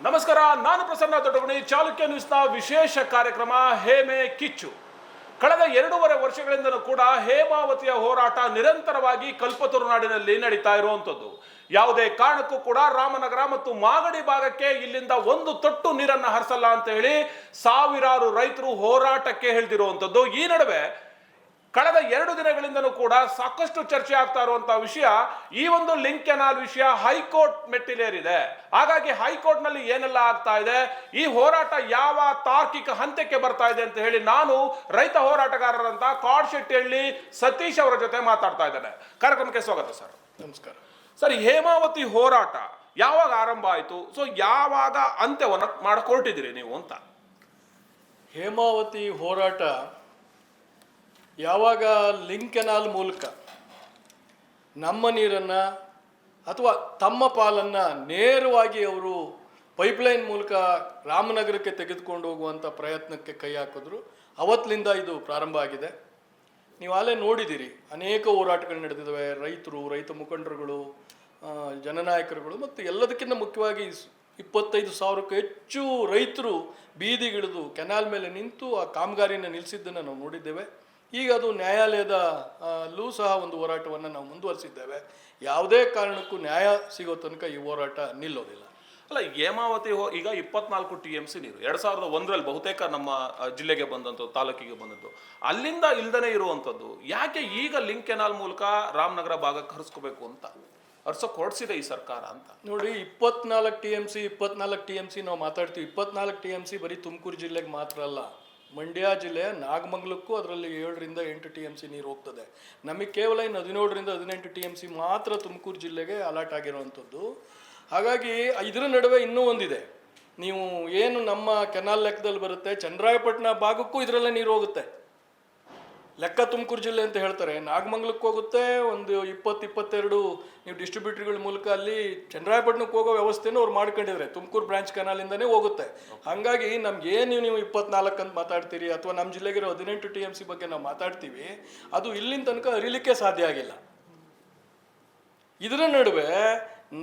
ನಮಸ್ಕಾರ, ನಾನು ಪ್ರಸನ್ನ ದೊಡ್ಡಗುಣಿ. ಚಾಲುಕ್ಯ ನ್ಯೂಸ್ನ ವಿಶೇಷ ಕಾರ್ಯಕ್ರಮ ಹೇಮೆ ಕಿಚ್ಚು. ಕಳೆದ 2.5 ವರ್ಷಗಳಿಂದಲೂ ಕೂಡ ಹೇಮಾವತಿಯ ಹೋರಾಟ ನಿರಂತರವಾಗಿ ಕಲ್ಪತರು ನಾಡಿನಲ್ಲಿ ನಡೀತಾ ಇರುವಂಥದ್ದು. ಯಾವುದೇ ಕಾರಣಕ್ಕೂ ಕೂಡ ರಾಮನಗರ ಮತ್ತು ಮಾಗಡಿ ಭಾಗಕ್ಕೆ ಇಲ್ಲಿಂದ ಒಂದು ತೊಟ್ಟು ನೀರನ್ನು ಹರಿಸಲ್ಲ ಅಂತ ಹೇಳಿ ಸಾವಿರಾರು ರೈತರು ಹೋರಾಟಕ್ಕೆ ಹಿಡಿದಿರುವಂಥದ್ದು. ಈ ನಡುವೆ ಕಳೆದ 2 ದಿನಗಳಿಂದಲೂ ಕೂಡ ಸಾಕಷ್ಟು ಚರ್ಚೆ ಆಗ್ತಾ ಇರುವಂತಹ ವಿಷಯ ಈ ಒಂದು ಲಿಂಕ್ ಕೆನಾಲ್ ವಿಷಯ ಹೈಕೋರ್ಟ್ ಮೆಟ್ಟಿಲೇರಿದೆ. ಹಾಗಾಗಿ ಹೈಕೋರ್ಟ್ ನಲ್ಲಿ ಏನೆಲ್ಲ ಆಗ್ತಾ ಇದೆ, ಈ ಹೋರಾಟ ಯಾವ ತಾರ್ಕಿಕ ಹಂತಕ್ಕೆ ಬರ್ತಾ ಇದೆ ಅಂತ ಹೇಳಿ ನಾನು ರೈತ ಹೋರಾಟಗಾರರಂತ ಕಾಡ್ಶೆಟ್ಟಿಹಳ್ಳಿ ಸತೀಶ್ ಅವರ ಜೊತೆ ಮಾತಾಡ್ತಾ ಇದ್ದೇನೆ. ಕಾರ್ಯಕ್ರಮಕ್ಕೆ ಸ್ವಾಗತ ಸರ್. ನಮಸ್ಕಾರ ಸರ್, ಹೇಮಾವತಿ ಹೋರಾಟ ಯಾವಾಗ ಆರಂಭ ಆಯಿತು, ಸೊ ಯಾವಾಗ ಅಂತ್ಯವನ್ನು ಮಾಡಿಕೊಳ್ತಿದ್ದೀರಿ ನೀವು ಅಂತ? ಹೇಮಾವತಿ ಹೋರಾಟ ಯಾವಾಗ ಲಿಂಕ್ ಕೆನಾಲ್ ಮೂಲಕ ನಮ್ಮ ನೀರನ್ನು ಅಥವಾ ತಮ್ಮ ಪಾಲನ್ನು ನೇರವಾಗಿ ಅವರು ಪೈಪ್ಲೈನ್ ಮೂಲಕ ರಾಮನಗರಕ್ಕೆ ತೆಗೆದುಕೊಂಡು ಹೋಗುವಂಥ ಪ್ರಯತ್ನಕ್ಕೆ ಕೈ ಹಾಕಿದ್ರು. ಅವತ್ತಿನಿಂದ ಇದು ಪ್ರಾರಂಭ ಆಗಿದೆ. ನೀವು ಅಲ್ಲೇ ನೋಡಿದ್ದೀರಿ, ಅನೇಕ ಹೋರಾಟಗಳು ನಡೆದಿದ್ದಾವೆ. ರೈತರು, ರೈತ ಮುಖಂಡರುಗಳು, ಜನನಾಯಕರುಗಳು ಮತ್ತು ಎಲ್ಲದಕ್ಕಿಂತ ಮುಖ್ಯವಾಗಿ 25,000ಕ್ಕೂ ಹೆಚ್ಚು ರೈತರು ಬೀದಿಗಿಳಿದು ಕೆನಾಲ್ ಮೇಲೆ ನಿಂತು ಆ ಕಾಮಗಾರಿನ ನಿಲ್ಲಿಸಿದ್ದನ್ನು ನಾವು ನೋಡಿದ್ದೇವೆ. ಈಗ ಅದು ನ್ಯಾಯಾಲಯದಲ್ಲೂ ಸಹ ಒಂದು ಹೋರಾಟವನ್ನು ನಾವು ಮುಂದುವರಿಸಿದ್ದೇವೆ. ಯಾವುದೇ ಕಾರಣಕ್ಕೂ ನ್ಯಾಯ ಸಿಗೋ ತನಕ ಈ ಹೋರಾಟ ನಿಲ್ಲೋದಿಲ್ಲ. ಅಲ್ಲ, ಹೇಮಾವತಿ ಈಗ 24 TMC ನೀರು 2001ರಲ್ಲಿ ಬಹುತೇಕ ನಮ್ಮ ಜಿಲ್ಲೆಗೆ ಬಂದಂಥದ್ದು, ತಾಲೂಕಿಗೆ ಬಂದದ್ದು. ಅಲ್ಲಿಂದ ಇಲ್ದನೇ ಇರುವಂಥದ್ದು ಯಾಕೆ ಈಗ ಲಿಂಕ್ ಕೆನಾಲ್ ಮೂಲಕ ರಾಮನಗರ ಭಾಗಕ್ಕೆ ಹರಿಸ್ಕೋಬೇಕು ಅಂತ ಹರ್ಸೋಕೆ ಹೊರಡಿಸಿದೆ ಈ ಸರ್ಕಾರ ಅಂತ? ನೋಡಿ, 24 TMC ನಾವು ಮಾತಾಡ್ತೀವಿ. 24 TMC ಬರೀ ತುಮಕೂರು ಜಿಲ್ಲೆಗೆ ಮಾತ್ರ ಅಲ್ಲ, ಮಂಡ್ಯ ಜಿಲ್ಲೆಯ ನಾಗಮಂಗಲಕ್ಕೂ ಅದರಲ್ಲಿ 7ರಿಂದ 8 TMC ನೀರು ಹೋಗ್ತದೆ. ನಮಗೆ ಕೇವಲ ಇನ್ನು 17ರಿಂದ 18 TMC ಮಾತ್ರ ತುಮಕೂರು ಜಿಲ್ಲೆಗೆ ಅಲಾಟ್ ಆಗಿರುವಂಥದ್ದು. ಹಾಗಾಗಿ ಇದರ ನಡುವೆ ಇನ್ನೂ ಒಂದಿದೆ. ನೀವು ಏನು ನಮ್ಮ ಕೆನಾಲ್ ಲೆಕ್ಕದಲ್ಲಿ ಬರುತ್ತೆ, ಚನ್ನರಾಯಪಟ್ಟಣ ಭಾಗಕ್ಕೂ ಇದರಲ್ಲೇ ನೀರು ಹೋಗುತ್ತೆ. ಲೆಕ್ಕ ತುಮಕೂರು ಜಿಲ್ಲೆ ಅಂತ ಹೇಳ್ತಾರೆ, ನಾಗಮಂಗಲಕ್ಕೆ ಹೋಗುತ್ತೆ. ಒಂದು 20-22 ನೀವು ಡಿಸ್ಟ್ರಿಬ್ಯೂಟರ್ಗಳ ಮೂಲಕ ಅಲ್ಲಿ ಚನ್ನರಾಯಪಟ್ಟಣಕ್ಕೆ ಹೋಗೋ ವ್ಯವಸ್ಥೆನೂ ಅವ್ರು ಮಾಡ್ಕೊಂಡಿದ್ದಾರೆ. ತುಮಕೂರು ಬ್ರಾಂಚ್ ಕೆನಾಲಿಂದನೇ ಹೋಗುತ್ತೆ. ಹಾಗಾಗಿ ನಮ್ಗೆ ಏನು ನೀವು 24 ಅಂತ ಮಾತಾಡ್ತೀರಿ ಅಥವಾ ನಮ್ಮ ಜಿಲ್ಲೆಗಿರೋ 18 TMC ಬಗ್ಗೆ ನಾವು ಮಾತಾಡ್ತೀವಿ, ಅದು ಇಲ್ಲಿನ ತನಕ ಹರಿಲಿಕ್ಕೆ ಸಾಧ್ಯ ಆಗಿಲ್ಲ. ಇದರ ನಡುವೆ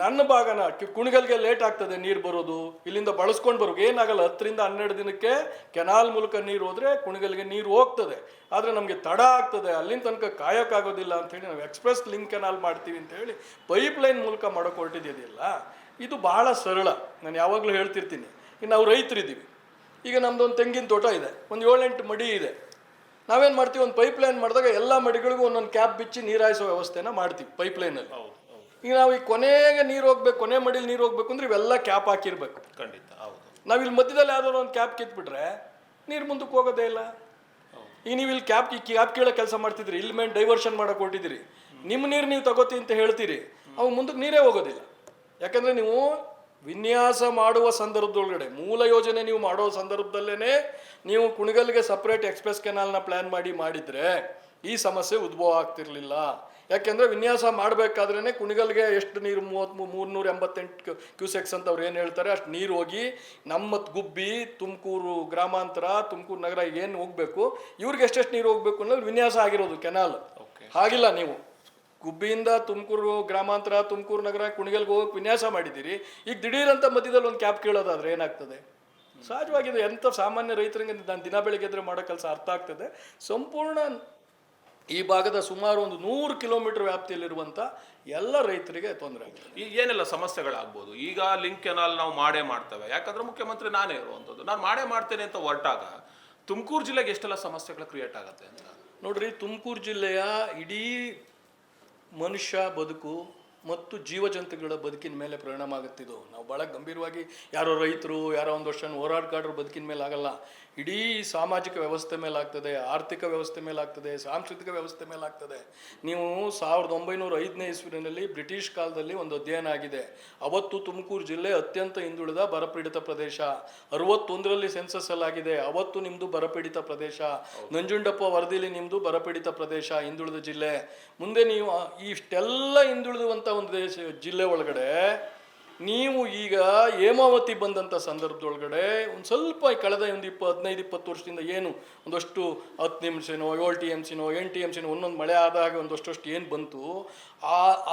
ನನ್ನ ಭಾಗನ ಕುಣಿಗಲ್ಗೆ ಲೇಟ್ ಆಗ್ತದೆ ನೀರು ಬರೋದು, ಇಲ್ಲಿಂದ ಬಳಸ್ಕೊಂಡು ಬರೋದು ಏನಾಗಲ್ಲ. 10ರಿಂದ 12 ದಿನಕ್ಕೆ ಕೆನಾಲ್ ಮೂಲಕ ನೀರು ಹೋದರೆ ಕುಣಿಗಲ್ಗೆ ನೀರು ಹೋಗ್ತದೆ. ಆದರೆ ನಮಗೆ ತಡ ಆಗ್ತದೆ, ಅಲ್ಲಿನ ತನಕ ಕಾಯೋಕ್ಕಾಗೋದಿಲ್ಲ ಅಂಥೇಳಿ ನಾವು ಎಕ್ಸ್ಪ್ರೆಸ್ ಲಿಂಕ್ ಕೆನಾಲ್ ಮಾಡ್ತೀವಿ ಅಂತ ಹೇಳಿ ಪೈಪ್ಲೈನ್ ಮೂಲಕ ಮಾಡೋಕೆ ಹೊರಟಿದ್ದಿಲ್ಲ. ಇದು ಬಹಳ ಸರಳ. ನಾನು ಯಾವಾಗಲೂ ಹೇಳ್ತಿರ್ತೀನಿ, ಈಗ ನಾವು ರೈತರಿದ್ದೀವಿ. ಈಗ ನಮ್ಮದೊಂದು ತೆಂಗಿನ ತೋಟ ಇದೆ, ಒಂದು 7-8 ಮಡಿ ಇದೆ. ನಾವೇನು ಮಾಡ್ತೀವಿ, ಒಂದು ಪೈಪ್ಲೈನ್ ಮಾಡಿದಾಗ ಎಲ್ಲ ಮಡಿಗಳಿಗೂ ಒಂದೊಂದು ಕ್ಯಾಪ್ ಬಿಚ್ಚಿ ನೀರಾಯಿಸೋ ವ್ಯವಸ್ಥೆನ ಮಾಡ್ತೀವಿ ಪೈಪ್ಲೈನಲ್ಲಿ. ಈಗ ನಾವು ಈ ಕೊನೆಗೆ ನೀರು ಹೋಗ್ಬೇಕು, ಕೊನೆ ಮಡಿಲಿ ನೀರು ಹೋಗ್ಬೇಕು ಅಂದ್ರೆ ಇವೆಲ್ಲ ಕ್ಯಾಪ್ ಹಾಕಿರ್ಬೇಕು. ಖಂಡಿತ ಹೌದು. ನಾವು ಇಲ್ಲಿ ಮಧ್ಯದಲ್ಲಿ ಯಾವ್ದಾದ್ರು ಒಂದು ಕ್ಯಾಪ್ ಕಿತ್ಬಿಟ್ರೆ ನೀರು ಮುಂದಕ್ಕೆ ಹೋಗೋದೇ ಇಲ್ಲ. ಈಗ ನೀವು ಇಲ್ಲಿ ಕ್ಯಾಪ್ ಕೀಳೋ ಕೆಲಸ ಮಾಡ್ತಿದ್ರಿ, ಇಲ್ಲಿ ಮೇಲೆ ಡೈವರ್ಷನ್ ಮಾಡಕ್ಕೆ ಹೊರಟಿದ್ದೀರಿ. ನಿಮ್ಮ ನೀರು ನೀವು ತಗೋತಿ ಅಂತ ಹೇಳ್ತೀರಿ, ಅವು ಮುಂದಕ್ಕೆ ನೀರೇ ಹೋಗೋದಿಲ್ಲ. ಯಾಕಂದರೆ ನೀವು ವಿನ್ಯಾಸ ಮಾಡುವ ಸಂದರ್ಭದೊಳಗಡೆ, ಮೂಲ ಯೋಜನೆ ನೀವು ಮಾಡೋ ಸಂದರ್ಭದಲ್ಲೇ ನೀವು ಕುಣಿಗಲ್ಗೆ ಸಪ್ರೇಟ್ ಎಕ್ಸ್ಪ್ರೆಸ್ ಕೆನಾಲ್ನ ಪ್ಲ್ಯಾನ್ ಮಾಡಿದರೆ ಈ ಸಮಸ್ಯೆ ಉದ್ಭವ ಆಗ್ತಿರ್ಲಿಲ್ಲ. ಯಾಕೆಂದರೆ ವಿನ್ಯಾಸ ಮಾಡಬೇಕಾದ್ರೇ ಕುಣಿಗಲ್ಗೆ ಎಷ್ಟು ನೀರು 388 ಕ್ಯೂಸೆಕ್ಸ್ ಅಂತ ಅವ್ರು ಏನು ಹೇಳ್ತಾರೆ ಅಷ್ಟು ನೀರು ಹೋಗಿ ನಮ್ಮ ಗುಬ್ಬಿ, ತುಮಕೂರು ಗ್ರಾಮಾಂತರ, ತುಮಕೂರು ನಗರ ಏನು ಹೋಗಬೇಕು, ಇವ್ರಿಗೆ ಎಷ್ಟೆಷ್ಟು ನೀರು ಹೋಗಬೇಕು ಅನ್ನೋದು ವಿನ್ಯಾಸ ಆಗಿರೋದು ಕೆನಾಲ್. ಹಾಗಿಲ್ಲ, ನೀವು ಗುಬ್ಬಿಯಿಂದ ತುಮಕೂರು ಗ್ರಾಮಾಂತರ, ತುಮಕೂರು ನಗರ, ಕುಣಿಗಲ್ಗೆ ಹೋಗೋಕೆ ವಿನ್ಯಾಸ ಮಾಡಿದ್ದೀರಿ. ಈಗ ದಿಢೀರಂತ ಮಧ್ಯದಲ್ಲಿ ಒಂದು ಕ್ಯಾಪ್ ಕೇಳೋದಾದ್ರೆ ಏನಾಗ್ತದೆ? ಸಹಜವಾಗಿದೆ. ಎಂಥ ಸಾಮಾನ್ಯ ರೈತರಿಗೆ ನಾನು ದಿನ ಬೆಳಗ್ಗೆ ಎದ್ರೆ ಮಾಡೋ ಕೆಲಸ ಅರ್ಥ ಆಗ್ತದೆ. ಸಂಪೂರ್ಣ ಈ ಭಾಗದ ಸುಮಾರು ಒಂದು 100 ಕಿಲೋಮೀಟರ್ ವ್ಯಾಪ್ತಿಯಲ್ಲಿರುವಂಥ ಎಲ್ಲ ರೈತರಿಗೆ ತೊಂದರೆ ಆಗ್ತದೆ. ಏನೆಲ್ಲ ಸಮಸ್ಯೆಗಳಾಗ್ಬೋದು? ಈಗ ಲಿಂಕ್ ಕೆನಾಲ್ ನಾವು ಮಾಡ್ತೇವೆ, ಯಾಕಂದ್ರೆ ಮುಖ್ಯಮಂತ್ರಿ ನಾನೇ ಇರುವಂಥದ್ದು. ನಾನು ಮಾಡ್ತೇನೆ ಅಂತ ಹೊರಟಾಗ ತುಮಕೂರು ಜಿಲ್ಲೆಗೆ ಎಷ್ಟೆಲ್ಲ ಸಮಸ್ಯೆಗಳು ಕ್ರಿಯೇಟ್ ಆಗುತ್ತೆ ಅಂತ ನೋಡ್ರಿ. ತುಮಕೂರು ಜಿಲ್ಲೆಯ ಇಡೀ ಮನುಷ್ಯ ಬದುಕು ಮತ್ತು ಜೀವಜಂತುಗಳ ಬದುಕಿನ ಮೇಲೆ ಪರಿಣಾಮ ಆಗುತ್ತಿದ್ದು. ನಾವು ಭಾಳ ಗಂಭೀರವಾಗಿ ಯಾರೋ ರೈತರು, ಯಾರೋ ಒಂದು ವರ್ಷ ಹೋರಾಟಗಾರರು ಬದುಕಿನ ಮೇಲೆ ಆಗಲ್ಲ, ಇಡೀ ಸಾಮಾಜಿಕ ವ್ಯವಸ್ಥೆ ಮೇಲೆ ಆಗ್ತದೆ, ಆರ್ಥಿಕ ವ್ಯವಸ್ಥೆ ಮೇಲೆ ಆಗ್ತದೆ, ಸಾಂಸ್ಕೃತಿಕ ವ್ಯವಸ್ಥೆ ಮೇಲೆ ಆಗ್ತದೆ. ನೀವು 1905ನೇ ಇಸ್ವಿನಲ್ಲಿ ಬ್ರಿಟಿಷ್ ಕಾಲದಲ್ಲಿ ಒಂದು ಅಧ್ಯಯನ ಆಗಿದೆ. ಅವತ್ತು ತುಮಕೂರು ಜಿಲ್ಲೆ ಅತ್ಯಂತ ಹಿಂದುಳಿದ ಬರಪೀಡಿತ ಪ್ರದೇಶ. 61ರಲ್ಲಿ ಸೆನ್ಸಸ್ ಆಗಿದೆ, ಅವತ್ತು ನಿಮ್ಮದು ಬರಪೀಡಿತ ಪ್ರದೇಶ. ನಂಜುಂಡಪ್ಪ ವರದಿಲಿ ನಿಮ್ಮದು ಬರಪೀಡಿತ ಪ್ರದೇಶ, ಹಿಂದುಳಿದ ಜಿಲ್ಲೆ. ಮುಂದೆ ನೀವು ಇಷ್ಟೆಲ್ಲ ಹಿಂದುಳಿದುವಂಥ ಒಂದು ಜಿಲ್ಲೆ ಒಳಗಡೆ ನೀವು ಈಗ ಹೇಮಾವತಿ ಬಂದಂಥ ಸಂದರ್ಭದೊಳಗಡೆ ಒಂದು ಸ್ವಲ್ಪ ಕಳೆದ ಒಂದು 15-20 ವರ್ಷದಿಂದ ಏನು ಒಂದಷ್ಟು 10 ನಿಮಿಷನೋ 7 TMCನೋ 8 TMCನೋ ಒಂದೊಂದು ಮಳೆ ಆದಾಗ ಒಂದಷ್ಟು ಏನು ಬಂತು,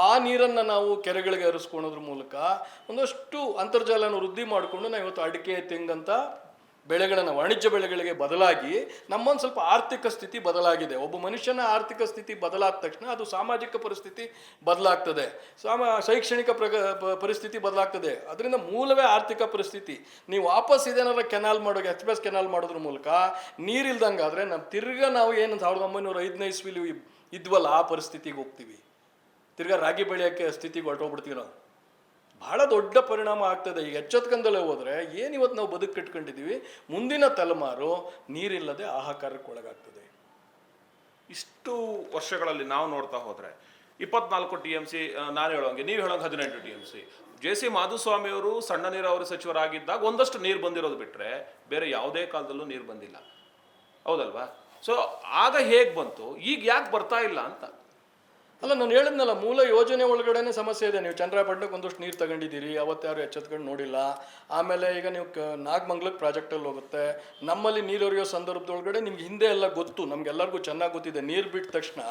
ಆ ನೀರನ್ನು ನಾವು ಕೆರೆಗಳಿಗೆ ಹರಿಸ್ಕೊಳೋದ್ರ ಮೂಲಕ ಒಂದಷ್ಟು ಅಂತರ್ಜಲನ ವೃದ್ಧಿ ಮಾಡಿಕೊಂಡು ನಾವು ಇವತ್ತು ಅಡಿಕೆ ತೆಂಗಂತ ಬೆಳೆಗಳನ್ನು ವಾಣಿಜ್ಯ ಬೆಳೆಗಳಿಗೆ ಬದಲಾಗಿ ನಮ್ಮೊಂದು ಸ್ವಲ್ಪ ಆರ್ಥಿಕ ಸ್ಥಿತಿ ಬದಲಾಗಿದೆ. ಒಬ್ಬ ಮನುಷ್ಯನ ಆರ್ಥಿಕ ಸ್ಥಿತಿ ಬದಲಾದ ತಕ್ಷಣ ಅದು ಸಾಮಾಜಿಕ ಪರಿಸ್ಥಿತಿ ಬದಲಾಗ್ತದೆ, ಶೈಕ್ಷಣಿಕ ಪರಿಸ್ಥಿತಿ ಬದಲಾಗ್ತದೆ. ಅದರಿಂದ ಮೂಲವೇ ಆರ್ಥಿಕ ಪರಿಸ್ಥಿತಿ. ನೀವು ವಾಪಸ್ ಇದೇನಾರ ಕೆನಾಲ್ ಮಾಡೋಕೆ ಎಕ್ಸ್ಪ್ರೆಸ್ ಕೆನಾಲ್ ಮಾಡೋದ್ರ ಮೂಲಕ ನೀರಿಲ್ದಂಗಾದ್ರೆ ನಾವು ಏನು 1905ನೇ ಇಸ್ವಿಲಿ ಇದ್ವಲ್ಲ ಆ ಪರಿಸ್ಥಿತಿಗೆ ಹೋಗ್ತೀವಿ. ತಿರ್ಗಾ ರಾಗಿ ಬೆಳೆಯೋಕ್ಕೆ ಸ್ಥಿತಿಗೆ ಹೊರಟೋಗ್ಬಿಡ್ತೀವಿ ನಾವು. ಬಹಳ ದೊಡ್ಡ ಪರಿಣಾಮ ಆಗ್ತದೆ. ಈಗ ಎಚ್ಚೆತ್ಕೊಂಡಲ್ಲೇ ಹೋದರೆ ಏನಿವತ್ತು ನಾವು ಬದುಕು ಕಟ್ಕೊಂಡಿದ್ದೀವಿ, ಮುಂದಿನ ತಲೆಮಾರು ನೀರಿಲ್ಲದೆ ಹಾಹಾಕಾರಕ್ಕೆ ಒಳಗಾಗ್ತದೆ. ಇಷ್ಟು ವರ್ಷಗಳಲ್ಲಿ ನಾವು ನೋಡ್ತಾ ಹೋದ್ರೆ 24 TMC, ನಾನು ಹೇಳೋಂಗೆ ನೀವು ಹೇಳೋಂಗೆ 18 TMC. JC ಮಾಧುಸ್ವಾಮಿ ಅವರು ಸಣ್ಣ ನೀರಾವರಿ ಸಚಿವರಾಗಿದ್ದಾಗ ಒಂದಷ್ಟು ನೀರು ಬಂದಿರೋದು ಬಿಟ್ರೆ ಬೇರೆ ಯಾವುದೇ ಕಾಲದಲ್ಲೂ ನೀರು ಬಂದಿಲ್ಲ, ಹೌದಲ್ವಾ? ಸೊ ಆಗ ಹೇಗೆ ಬಂತು, ಈಗ ಯಾಕೆ ಬರ್ತಾ ಇಲ್ಲ ಅಂತ. ಅಲ್ಲ, ನಾನು ಹೇಳಿದ್ನಲ್ಲ, ಮೂಲ ಯೋಜನೆ ಒಳಗಡೆನೆ ಸಮಸ್ಯೆ ಇದೆ. ನೀವು ಚಂದ್ರಪಟ್ಟಣಕ್ಕೆ ಒಂದಷ್ಟು ನೀರು ತಗೊಂಡಿದ್ದೀರಿ, ಅವತ್ತು ಯಾರು ಎಚ್ಚೆತ್ಕೊಂಡು ನೋಡಿಲ್ಲ. ಆಮೇಲೆ ಈಗ ನೀವು ನಾಗಮಂಗ್ಲಕ್ಕೆ ಪ್ರಾಜೆಕ್ಟಲ್ಲಿ ಹೋಗುತ್ತೆ. ನಮ್ಮಲ್ಲಿ ನೀರು ಹರಿಯೋ ಸಂದರ್ಭದೊಳಗಡೆ ನಿಮ್ಗೆ ಹಿಂದೆ ಎಲ್ಲ ಗೊತ್ತು, ನಮ್ಗೆಲ್ಲರಿಗೂ ಚೆನ್ನಾಗಿ ಗೊತ್ತಿದೆ. ನೀರು ಬಿಟ್ಟ ತಕ್ಷಣ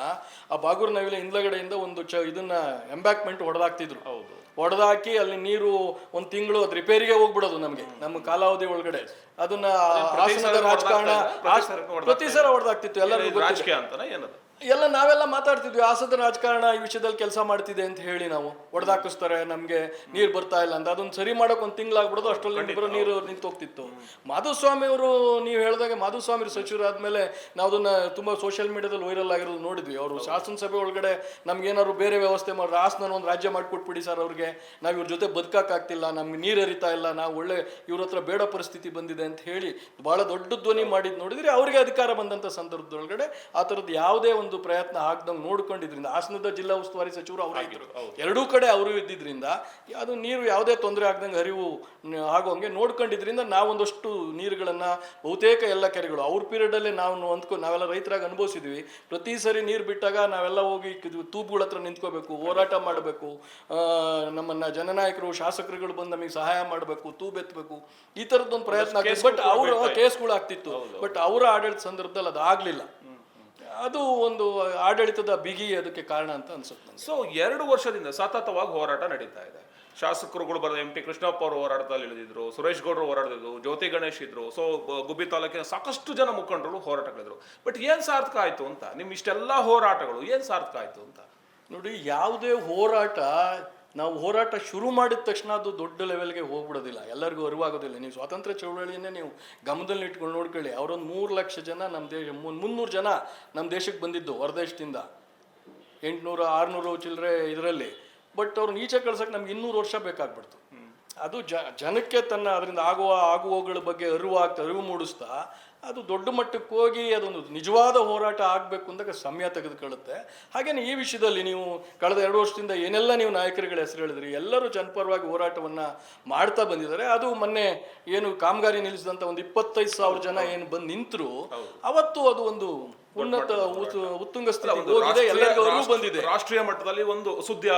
ಆ ಬಾಗೂರು ನವಿಲೆ ಹಿಂದ್ಗಡೆಯಿಂದ ಒಂದು ಇದನ್ನ ಎಂಬ್ಯಾಕ್ಮೆಂಟ್ ಹೊಡೆದಾಕ್ತಿದ್ರು. ಹೌದು, ಹೊಡೆದಾಕಿ ಅಲ್ಲಿ ನೀರು ಒಂದು ತಿಂಗಳು ಅದು ರಿಪೇರಿಗೆ ಹೋಗ್ಬಿಡೋದು ನಮಗೆ, ನಮ್ಮ ಕಾಲಾವಧಿ ಒಳಗಡೆ. ಅದನ್ನ ಹಾಸನದ ರಾಜಕಾರಣ ಪ್ರತಿ ಸಲ ಹೊಡೆದಾಗ್ತಿತ್ತು, ಎಲ್ಲರಿಗೂ ರಾಜಕೀಯ ಅಂತಾನೆ ಏನದು ಎಲ್ಲ ನಾವೆಲ್ಲ ಮಾತಾಡ್ತಿದ್ವಿ. ಹಾಸನದ ರಾಜಕಾರಣ ಈ ವಿಷಯದಲ್ಲಿ ಕೆಲಸ ಮಾಡ್ತಿದೆ ಅಂತ ಹೇಳಿ ನಾವು ಹೊಡೆದಾಕಿಸ್ತಾರೆ, ನಮಗೆ ನೀರು ಬರ್ತಾ ಇಲ್ಲ ಅಂತ. ಅದನ್ನ ಸರಿ ಮಾಡೋಕೆ ಒಂದು ತಿಂಗಳಾಗ್ಬಿಡೋದು, ಅಷ್ಟರಲ್ಲಿ ನೀರು ನಿಂತು ಹೋಗ್ತಿತ್ತು. ಮಾಧುಸ್ವಾಮಿ ಅವರು, ನೀವು ಹೇಳಿದಾಗ ಮಾಧುಸ್ವಾಮಿ ಸಚಿವರಾದ್ಮೇಲೆ ನಾವು ಅದನ್ನ ತುಂಬಾ ಸೋಷಿಯಲ್ ಮೀಡಿಯಾದಲ್ಲಿ ವೈರಲ್ ಆಗಿರೋದು ನೋಡಿದ್ವಿ. ಅವರು ಶಾಸನಸಭೆ ಒಳಗಡೆ ನಮ್ಗೇನಾದ್ರು ಬೇರೆ ವ್ಯವಸ್ಥೆ ಮಾಡಿದ್ರೆ ಹಾಸನ ಒಂದು ರಾಜ್ಯ ಮಾಡಿಕೊಟ್ಬಿಡಿ ಸರ್ ಅವ್ರಿಗೆ, ನಾವು ಇವ್ರ ಜೊತೆ ಬದುಕಾಗ್ತಿಲ್ಲ, ನಮ್ಗೆ ನೀರು ಹರಿತಾ ಇಲ್ಲ, ನಾವು ಒಳ್ಳೆ ಇವ್ರ ಹತ್ರ ಬೇಡ ಪರಿಸ್ಥಿತಿ ಬಂದಿದೆ ಅಂತ ಹೇಳಿ ಬಹಳ ದೊಡ್ಡ ಧ್ವನಿ ಮಾಡಿದ್ ನೋಡಿದ್ರೆ, ಅವರಿಗೆ ಅಧಿಕಾರ ಬಂದಂತ ಸಂದರ್ಭದೊಳಗಡೆ ಆ ಥರದ್ದು ಯಾವುದೇ ಒಂದು ಪ್ರಯತ್ನ ಆಗ್ದಂಗೆ ನೋಡ್ಕೊಂಡಿದ್ರಿಂದ, ಹಾಸನದ ಜಿಲ್ಲಾ ಉಸ್ತುವಾರಿ ಸಚಿವರು ಅವರಾಗಿದ್ರು, ಎರಡೂ ಕಡೆ ಅವರು ಇದ್ದಿದ್ರಿಂದ ಅದು ನೀರು ಯಾವುದೇ ತೊಂದರೆ ಆಗ್ದಂಗೆ ಹರಿವು ಆಗೋಂಗೆ ನೋಡ್ಕೊಂಡಿದ್ರಿಂದ ನಾವೊಂದಷ್ಟು ನೀರುಗಳನ್ನ ಬಹುತೇಕ ಎಲ್ಲ ಕೆರೆಗಳು ಅವ್ರ ಪೀರಿಯಡಲ್ಲೇ ನಾವೆಲ್ಲ ರೈತರಾಗಿ ಅನುಭವಿಸಿದ್ವಿ. ಪ್ರತಿ ಸರಿ ನೀರು ಬಿಟ್ಟಾಗ ನಾವೆಲ್ಲ ಹೋಗಿ ತೂಬುಗಳ ಹತ್ರ ನಿಂತ್ಕೋಬೇಕು, ಹೋರಾಟ ಮಾಡಬೇಕು, ನಮ್ಮನ್ನ ಜನನಾಯಕರು ಶಾಸಕರುಗಳು ಬಂದು ನಮಗೆ ಸಹಾಯ ಮಾಡಬೇಕು, ತೂಬೆತ್ತಬೇಕು, ಈ ಥರದ್ದೊಂದು ಪ್ರಯತ್ನ ಆಗ್ತಿತ್ತು. ಬಟ್ ಅವರ ಕೇಸ್ಗಳು ಆಗ್ತಿತ್ತು. ಬಟ್ ಅವರ ಆಡಳಿತ ಸಂದರ್ಭದಲ್ಲಿ ಅದು ಆಗ್ಲಿಲ್ಲ. ಅದು ಒಂದು ಆಡಳಿತದ ಬಿಗಿ ಅದಕ್ಕೆ ಕಾರಣ ಅಂತ ಅನ್ಸುತ್ತೆ. ಸೊ 2 ವರ್ಷದಿಂದ ಸತತವಾಗಿ ಹೋರಾಟ ನಡೀತಾ ಇದೆ. ಶಾಸಕರುಗಳು ಬರೆದ MP ಕೃಷ್ಣಪ್ಪ ಅವರು ಹೋರಾಟದಲ್ಲಿ ಇಳಿದಿದ್ರು, ಸುರೇಶ್ ಗೌಡರು ಹೋರಾಡಿದ್ರು, ಜ್ಯೋತಿ ಗಣೇಶ್ ಇದ್ರು. ಸೊ ಗುಬ್ಬಿ ತಾಲೂಕಿನ ಸಾಕಷ್ಟು ಜನ ಮುಖಂಡರು ಹೋರಾಟಗಳಿದ್ರು. ಬಟ್ ಏನ್ ಸಾರ್ಥಕ ಆಯ್ತು ಅಂತ, ನಿಮ್ ಇಷ್ಟೆಲ್ಲ ಹೋರಾಟಗಳು ಏನ್ ಸಾರ್ಥಕ ಆಯ್ತು ಅಂತ ನೋಡಿ. ಯಾವುದೇ ಹೋರಾಟ ನಾವು ಹೋರಾಟ ಶುರು ಮಾಡಿದ ತಕ್ಷಣ ಅದು ದೊಡ್ಡ ಲೆವೆಲ್ಗೆ ಹೋಗ್ಬಿಡೋದಿಲ್ಲ, ಎಲ್ಲರಿಗೂ ಅರಿವಾಗೋದಿಲ್ಲ. ನೀವು ಸ್ವಾತಂತ್ರ್ಯ ಚಳವಳಿಯನ್ನೇ ನೀವು ಗಮನದಲ್ಲಿ ಇಟ್ಕೊಂಡು ನೋಡ್ಕೊಳ್ಳಿ. ಅವರೊಂದು 3 ಲಕ್ಷ ಜನ ನಮ್ಮ ದೇಶ, 300 ಜನ ನಮ್ಮ ದೇಶಕ್ಕೆ ಬಂದಿದ್ದು ಹೊರದೇಶದಿಂದ, 800-600 ಚಿಲ್ಲರೆ ಇದರಲ್ಲಿ. ಬಟ್ ಅವ್ರನ್ನ ಈಚೆ ಕಳ್ಸಕ್ಕೆ ನಮ್ಗೆ 200 ವರ್ಷ ಬೇಕಾಗ್ಬಿಡ್ತು. ಅದು ಜನಕ್ಕೆ ಅದರಿಂದ ಆಗುವಗಳ ಬಗ್ಗೆ ಅರಿವು ಮೂಡಿಸ್ತಾ ಅದು ದೊಡ್ಡ ಮಟ್ಟಕ್ಕೆ ಹೋಗಿ ಅದೊಂದು ನಿಜವಾದ ಹೋರಾಟ ಆಗಬೇಕು ಅಂದಾಗ ಸಮಯ ತೆಗೆದುಕೊಳ್ಳುತ್ತೆ. ಹಾಗೇನೆ ಈ ವಿಷಯದಲ್ಲಿ ನೀವು ಕಳೆದ 2 ವರ್ಷದಿಂದ ಏನೆಲ್ಲ ನೀವು ನಾಯಕರುಗಳ ಹೆಸರು ಹೇಳಿದ್ರಿ, ಎಲ್ಲರೂ ಜನಪರವಾಗಿ ಹೋರಾಟವನ್ನ ಮಾಡ್ತಾ ಬಂದಿದ್ದಾರೆ. ಅದು ಮೊನ್ನೆ ಏನು ಕಾಮಗಾರಿ ನಿಲ್ಲಿಸಿದಂತ ಒಂದು 25,000 ಜನ ಏನು ಬಂದು ನಿಂತರು, ಅವತ್ತು ಅದು ಒಂದು ಉನ್ನತ ಉತ್ತುಂಗ ಸ್ಥಿತಿ ಹೋಗಿದೆ, ಎಲ್ಲರಿಗೂ ಅರಿವು ಬಂದಿದೆ. ರಾಷ್ಟ್ರೀಯ ಮಟ್ಟದಲ್ಲಿ ಒಂದು ಸುದ್ದಿ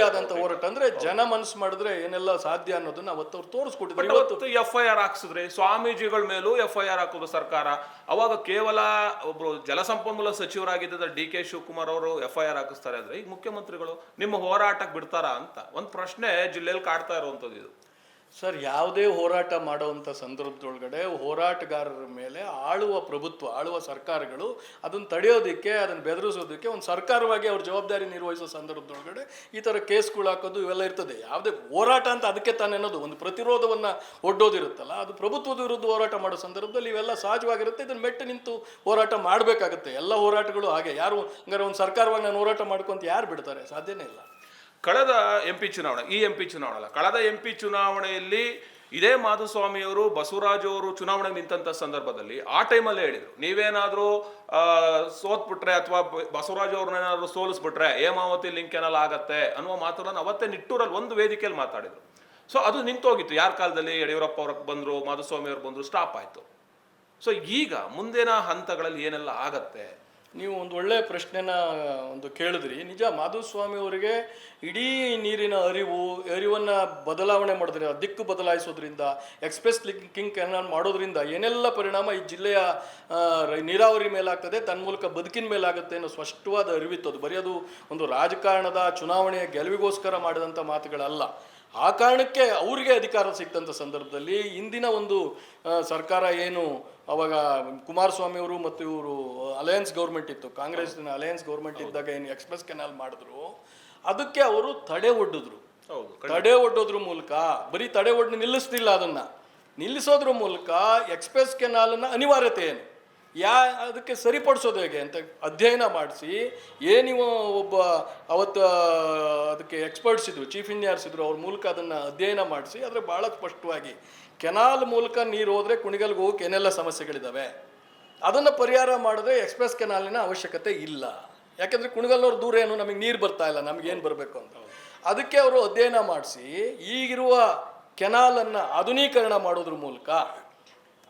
ಆದಂತ ಹೋರಾಟ ಅಂದ್ರೆ ಜನ ಮನಸ್ಸು ಮಾಡಿದ್ರೆ ಏನೆಲ್ಲ ಸಾಧ್ಯ ಅನ್ನೋದನ್ನ ಅವತ್ತು ಅವ್ರು ತೋರಿಸ್ಕೊಟ್ಟಿದ್ದಾರೆ. FIR ಹಾಕ್ಸಿದ್ರೆ ಸ್ವಾಮೀಜಿಗಳ ಮೇಲೂ FIR ಹಾಕೋದು ಸರ್ಕಾರ. ಅವಾಗ ಕೇವಲ ಒಬ್ರು ಜಲಸಂಪನ್ಮೂಲ ಸಚಿವರಾಗಿದ್ದ DK ಶಿವಕುಮಾರ್ ಅವರು FIR ಹಾಕಿಸ್ತಾರೆ ಅಂದ್ರೆ ಈಗ ಮುಖ್ಯಮಂತ್ರಿಗಳು ನಿಮ್ಮ ಹೋರಾಟಕ್ಕೆ ಬಿಡ್ತಾರಾ ಅಂತ ಒಂದು ಪ್ರಶ್ನೆ ಜಿಲ್ಲೆಯಲ್ಲಿ ಕಾಡ್ತಾ ಇರುವಂತದ್ದು ಇದು. ಸರ್, ಯಾವುದೇ ಹೋರಾಟ ಮಾಡುವಂಥ ಸಂದರ್ಭದೊಳಗಡೆ ಹೋರಾಟಗಾರರ ಮೇಲೆ ಆಳುವ ಪ್ರಭುತ್ವ, ಆಳುವ ಸರ್ಕಾರಗಳು ಅದನ್ನು ತಡೆಯೋದಕ್ಕೆ, ಅದನ್ನು ಬೆದರಿಸೋದಕ್ಕೆ ಒಂದು ಸರ್ಕಾರವಾಗಿ ಅವ್ರ ಜವಾಬ್ದಾರಿ ನಿರ್ವಹಿಸೋ ಸಂದರ್ಭದೊಳಗಡೆ ಈ ಥರ ಕೇಸ್ಗಳು ಹಾಕೋದು ಇವೆಲ್ಲ ಇರ್ತದೆ. ಯಾವುದೇ ಹೋರಾಟ ಅಂತ ಅದಕ್ಕೆ ತಾನೇನೋದು ಒಂದು ಪ್ರತಿರೋಧವನ್ನು ಒಡ್ಡೋದಿರುತ್ತಲ್ಲ, ಅದು ಪ್ರಭುತ್ವದ ವಿರುದ್ಧ ಹೋರಾಟ ಮಾಡೋ ಸಂದರ್ಭದಲ್ಲಿ ಇವೆಲ್ಲ ಸಹಜವಾಗಿರುತ್ತೆ. ಇದನ್ನು ಮೆಟ್ಟು ನಿಂತು ಹೋರಾಟ ಮಾಡಬೇಕಾಗುತ್ತೆ. ಎಲ್ಲ ಹೋರಾಟಗಳು ಹಾಗೆ. ಯಾರು ಹಂಗಾರೆ ಒಂದು ಸರ್ಕಾರವಾಗಿ ನಾನು ಹೋರಾಟ ಮಾಡ್ಕೊಂತ ಯಾರು ಬಿಡ್ತಾರೆ? ಸಾಧ್ಯನೇ ಇಲ್ಲ. ಕಳೆದ MP ಚುನಾವಣೆ, ಈ MP ಚುನಾವಣೆ ಅಲ್ಲ, ಕಳೆದ MP ಚುನಾವಣೆಯಲ್ಲಿ ಇದೇ ಮಾಧುಸ್ವಾಮಿಯವರು ಬಸವರಾಜ್ ಅವರು ಚುನಾವಣೆ ನಿಂತ ಸಂದರ್ಭದಲ್ಲಿ ಆ ಟೈಮಲ್ಲೇ ಹೇಳಿದ್ರು, ನೀವೇನಾದ್ರೂ ಸೋತ್ಬಿಟ್ರೆ ಅಥವಾ ಬಸವರಾಜ್ ಅವ್ರನ್ನೇನಾದ್ರು ಸೋಲಿಸ್ಬಿಟ್ರೆ ಹೇಮಾವತಿ ಲಿಂಕ್ ಏನಾಲ್ ಆಗತ್ತೆ ಅನ್ನುವ ಮಾತುಗಳನ್ನು ಅವತ್ತೇ ನಿಟ್ಟೂರಲ್ಲಿ ಒಂದು ವೇದಿಕೆಯಲ್ಲಿ ಮಾತಾಡಿದ್ರು. ಸೊ ಅದು ನಿಂತೋಗಿತ್ತು. ಯಾರ ಕಾಲದಲ್ಲಿ ಯಡಿಯೂರಪ್ಪ ಅವ್ರಿಗೆ ಬಂದ್ರು, ಮಾಧುಸ್ವಾಮಿ ಅವ್ರು ಬಂದ್ರು, ಸ್ಟಾಪ್ ಆಯ್ತು. ಸೊ ಈಗ ಮುಂದಿನ ಹಂತಗಳಲ್ಲಿ ಏನೆಲ್ಲ ಆಗತ್ತೆ? ನೀವು ಒಂದು ಒಳ್ಳೆಯ ಪ್ರಶ್ನೆನ ಕೇಳಿದ್ರಿ. ನಿಜ, ಮಾಧುಸ್ವಾಮಿ ಅವರಿಗೆ ಇಡೀ ನೀರಿನ ಅರಿವನ್ನು ಬದಲಾವಣೆ ಮಾಡಿದ್ರೆ, ದಿಕ್ಕು ಬದಲಾಯಿಸೋದ್ರಿಂದ, ಎಕ್ಸ್ಪ್ರೆಸ್ ಲಿಂಕಿಂಗ್ ಕೆನಾಲ್ ಮಾಡೋದ್ರಿಂದ ಏನೆಲ್ಲ ಪರಿಣಾಮ ಈ ಜಿಲ್ಲೆಯ ನೀರಾವರಿ ಮೇಲಾಗ್ತದೆ, ತನ್ಮೂಲಕ ಬದುಕಿನ ಮೇಲಾಗುತ್ತೆ ಅನ್ನೋ ಸ್ಪಷ್ಟವಾದ ಅರಿವಿತ್ತು. ಅದು ಬರೀ ಅದು ಒಂದು ರಾಜಕಾರಣದ ಚುನಾವಣೆಯ ಗೆಲುವಿಗೋಸ್ಕರ ಮಾಡಿದಂಥ ಮಾತುಗಳಲ್ಲ. ಆ ಕಾರಣಕ್ಕೆ ಅವರಿಗೆ ಅಧಿಕಾರ ಸಿಕ್ತಂಥ ಸಂದರ್ಭದಲ್ಲಿ ಇಂದಿನ ಒಂದು ಸರ್ಕಾರ ಏನು ಅವಾಗ ಕುಮಾರಸ್ವಾಮಿ ಅವರು ಮತ್ತು ಇವರು ಅಲಯನ್ಸ್ ಗೌರ್ಮೆಂಟ್ ಇತ್ತು, ಕಾಂಗ್ರೆಸ್ನ ಅಲಯನ್ಸ್ ಗೌರ್ಮೆಂಟ್ ಇದ್ದಾಗ ಏನು ಎಕ್ಸ್ಪ್ರೆಸ್ ಕೆನಾಲ್ ಮಾಡಿದ್ರು, ಅದಕ್ಕೆ ಅವರು ತಡೆ ಒಡ್ಡೋದ್ರ ಮೂಲಕ, ಬರೀ ತಡೆ ಒಡ್ಡು ನಿಲ್ಲಿಸ್ತಿಲ್ಲ, ಅದನ್ನು ನಿಲ್ಲಿಸೋದ್ರ ಮೂಲಕ ಎಕ್ಸ್ಪ್ರೆಸ್ ಕೆನಾಲ್ನ ಅನಿವಾರ್ಯತೆ ಏನು, ಅದಕ್ಕೆ ಸರಿಪಡಿಸೋದು ಹೇಗೆ ಅಂತ ಅಧ್ಯಯನ ಮಾಡಿಸಿ, ಏನಿವು ಒಬ್ಬ ಅವತ್ತು ಅದಕ್ಕೆ ಎಕ್ಸ್ಪರ್ಟ್ಸ್ ಇದ್ರು, ಚೀಫ್ ಇಂಜಿನಿಯರ್ಸ್ ಇದ್ರು, ಅವ್ರ ಮೂಲಕ ಅದನ್ನು ಅಧ್ಯಯನ ಮಾಡಿಸಿ ಆದರೆ ಭಾಳ ಸ್ಪಷ್ಟವಾಗಿ ಕೆನಾಲ್ ಮೂಲಕ ನೀರು ಹೋದರೆ ಕುಣಿಗಲ್ಗೆ ಹೋಗಕ್ಕೆ ಏನೆಲ್ಲ ಸಮಸ್ಯೆಗಳಿದ್ದಾವೆ, ಅದನ್ನು ಪರಿಹಾರ ಮಾಡಿದ್ರೆ ಎಕ್ಸ್ಪ್ರೆಸ್ ಕೆನಾಲಿನ ಅವಶ್ಯಕತೆ ಇಲ್ಲ. ಯಾಕೆಂದರೆ ಕುಣಿಗಲ್ನವ್ರ ದೂರ ಏನು, ನಮಗೆ ನೀರು ಬರ್ತಾ ಇಲ್ಲ, ನಮಗೇನು ಬರಬೇಕು ಅಂತ. ಅದಕ್ಕೆ ಅವರು ಅಧ್ಯಯನ ಮಾಡಿಸಿ ಈಗಿರುವ ಕೆನಾಲನ್ನು ಆಧುನೀಕರಣ ಮಾಡೋದ್ರ ಮೂಲಕ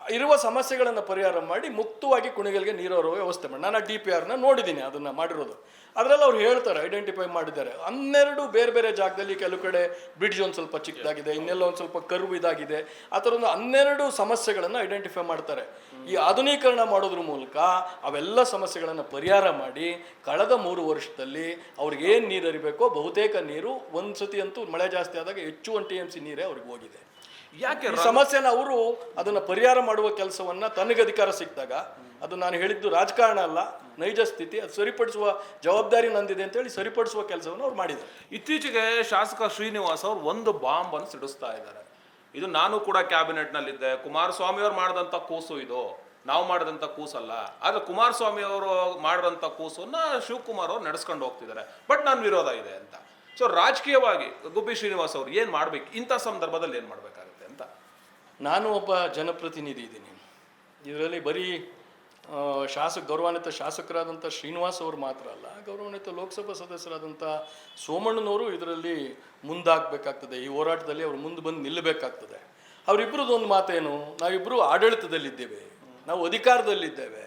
ಇರುವ ಸಮಸ್ಯೆಗಳನ್ನು ಪರಿಹಾರ ಮಾಡಿ ಮುಕ್ತವಾಗಿ ಕುಣಿಗಲ್ಗೆ ನೀರು ವ್ಯವಸ್ಥೆ ಮಾಡಿ. ನಾನು DPRನ ನೋಡಿದ್ದೀನಿ, ಅದನ್ನು ಮಾಡಿರೋದು. ಅದರಲ್ಲಿ ಅವ್ರು ಹೇಳ್ತಾರೆ, ಐಡೆಂಟಿಫೈ ಮಾಡಿದ್ದಾರೆ 12 ಬೇರೆ ಬೇರೆ ಜಾಗದಲ್ಲಿ, ಕೆಲವು ಕಡೆ ಬ್ರಿಡ್ಜ್ ಒಂದು ಸ್ವಲ್ಪ ಚಿಕ್ಕದಾಗಿದೆ, ಇನ್ನೆಲ್ಲ ಒಂದು ಸ್ವಲ್ಪ ಕರ್ವ್ ಇದಾಗಿದೆ, ಆ ಥರ ಒಂದು 12 ಸಮಸ್ಯೆಗಳನ್ನು ಐಡೆಂಟಿಫೈ ಮಾಡ್ತಾರೆ. ಈ ಆಧುನೀಕರಣ ಮಾಡೋದ್ರ ಮೂಲಕ ಅವೆಲ್ಲ ಸಮಸ್ಯೆಗಳನ್ನು ಪರಿಹಾರ ಮಾಡಿ ಕಳೆದ 3 ವರ್ಷದಲ್ಲಿ ಅವ್ರಿಗೆ ಏನು ನೀರು ಹರಿಬೇಕೋ ಬಹುತೇಕ ನೀರು, ಒಂದು ಸತಿ ಅಂತೂ ಮಳೆ ಜಾಸ್ತಿ ಆದಾಗ ಹೆಚ್ಚು 1 TMC ನೀರೇ ಅವ್ರಿಗೆ ಹೋಗಿದೆ. ಯಾಕೆ ಸಮಸ್ಯೆನ ಅವರು ಅದನ್ನು ಪರಿಹಾರ ಮಾಡುವ ಕೆಲಸವನ್ನು ತನಗೆ ಅಧಿಕಾರ ಸಿಕ್ಕಿದಾಗ, ಅದು ನಾನು ಹೇಳಿದ್ದು ರಾಜಕಾರಣ ಅಲ್ಲ, ನೈಜ ಸ್ಥಿತಿ, ಅದು ಸರಿಪಡಿಸುವ ಜವಾಬ್ದಾರಿ ನಂದಿದೆ ಅಂತೇಳಿ ಸರಿಪಡಿಸುವ ಕೆಲಸವನ್ನು ಅವ್ರು ಮಾಡಿದ್ದಾರೆ. ಇತ್ತೀಚೆಗೆ ಶಾಸಕ ಶ್ರೀನಿವಾಸ್ ಅವರು ಒಂದು ಬಾಂಬ್ ಅನ್ನು ಸಿಡಿಸ್ತಾ ಇದ್ದಾರೆ. ಇದು ನಾನು ಕೂಡ ಕ್ಯಾಬಿನೆಟ್ನಲ್ಲಿದ್ದೆ, ಕುಮಾರಸ್ವಾಮಿ ಅವರು ಮಾಡಿದಂಥ ಕೂಸು ಇದು, ನಾವು ಮಾಡಿದಂಥ ಕೂಸಲ್ಲ. ಆದರೆ ಕುಮಾರಸ್ವಾಮಿ ಅವರು ಮಾಡಿದಂಥ ಕೂಸನ್ನ ಶಿವಕುಮಾರ್ ಅವರು ನಡೆಸ್ಕೊಂಡು ಹೋಗ್ತಿದ್ದಾರೆ, ಬಟ್ ನಾನು ವಿರೋಧ ಇದೆ ಅಂತ. ಸೊ ರಾಜಕೀಯವಾಗಿ ಗುಬ್ಬಿ ಶ್ರೀನಿವಾಸ್ ಅವರು ಏನು ಮಾಡ್ಬೇಕು, ಇಂಥ ಸಂದರ್ಭದಲ್ಲಿ ಏನು ಮಾಡಬೇಕಾಗುತ್ತೆ ಅಂತ? ನಾನು ಒಬ್ಬ ಜನಪ್ರತಿನಿಧಿ ಇದ್ದೀನಿ. ಇದರಲ್ಲಿ ಬರೀ ಗೌರವಾನ್ವಿತ ಶಾಸಕರಾದಂಥ ಶ್ರೀನಿವಾಸ್ ಅವರು ಮಾತ್ರ ಅಲ್ಲ, ಗೌರವಾನ್ವಿತ ಲೋಕಸಭಾ ಸದಸ್ಯರಾದಂಥ ಸೋಮಣ್ಣನವರು ಇದರಲ್ಲಿ ಮುಂದಾಗಬೇಕಾಗ್ತದೆ. ಈ ಹೋರಾಟದಲ್ಲಿ ಅವರು ಮುಂದೆ ಬಂದು ನಿಲ್ಲಬೇಕಾಗ್ತದೆ. ಅವರಿಬ್ಬರದ್ದು ಒಂದು ಮಾತೇನು, ನಾವಿಬ್ಬರು ಆಡಳಿತದಲ್ಲಿದ್ದೇವೆ, ನಾವು ಅಧಿಕಾರದಲ್ಲಿದ್ದೇವೆ,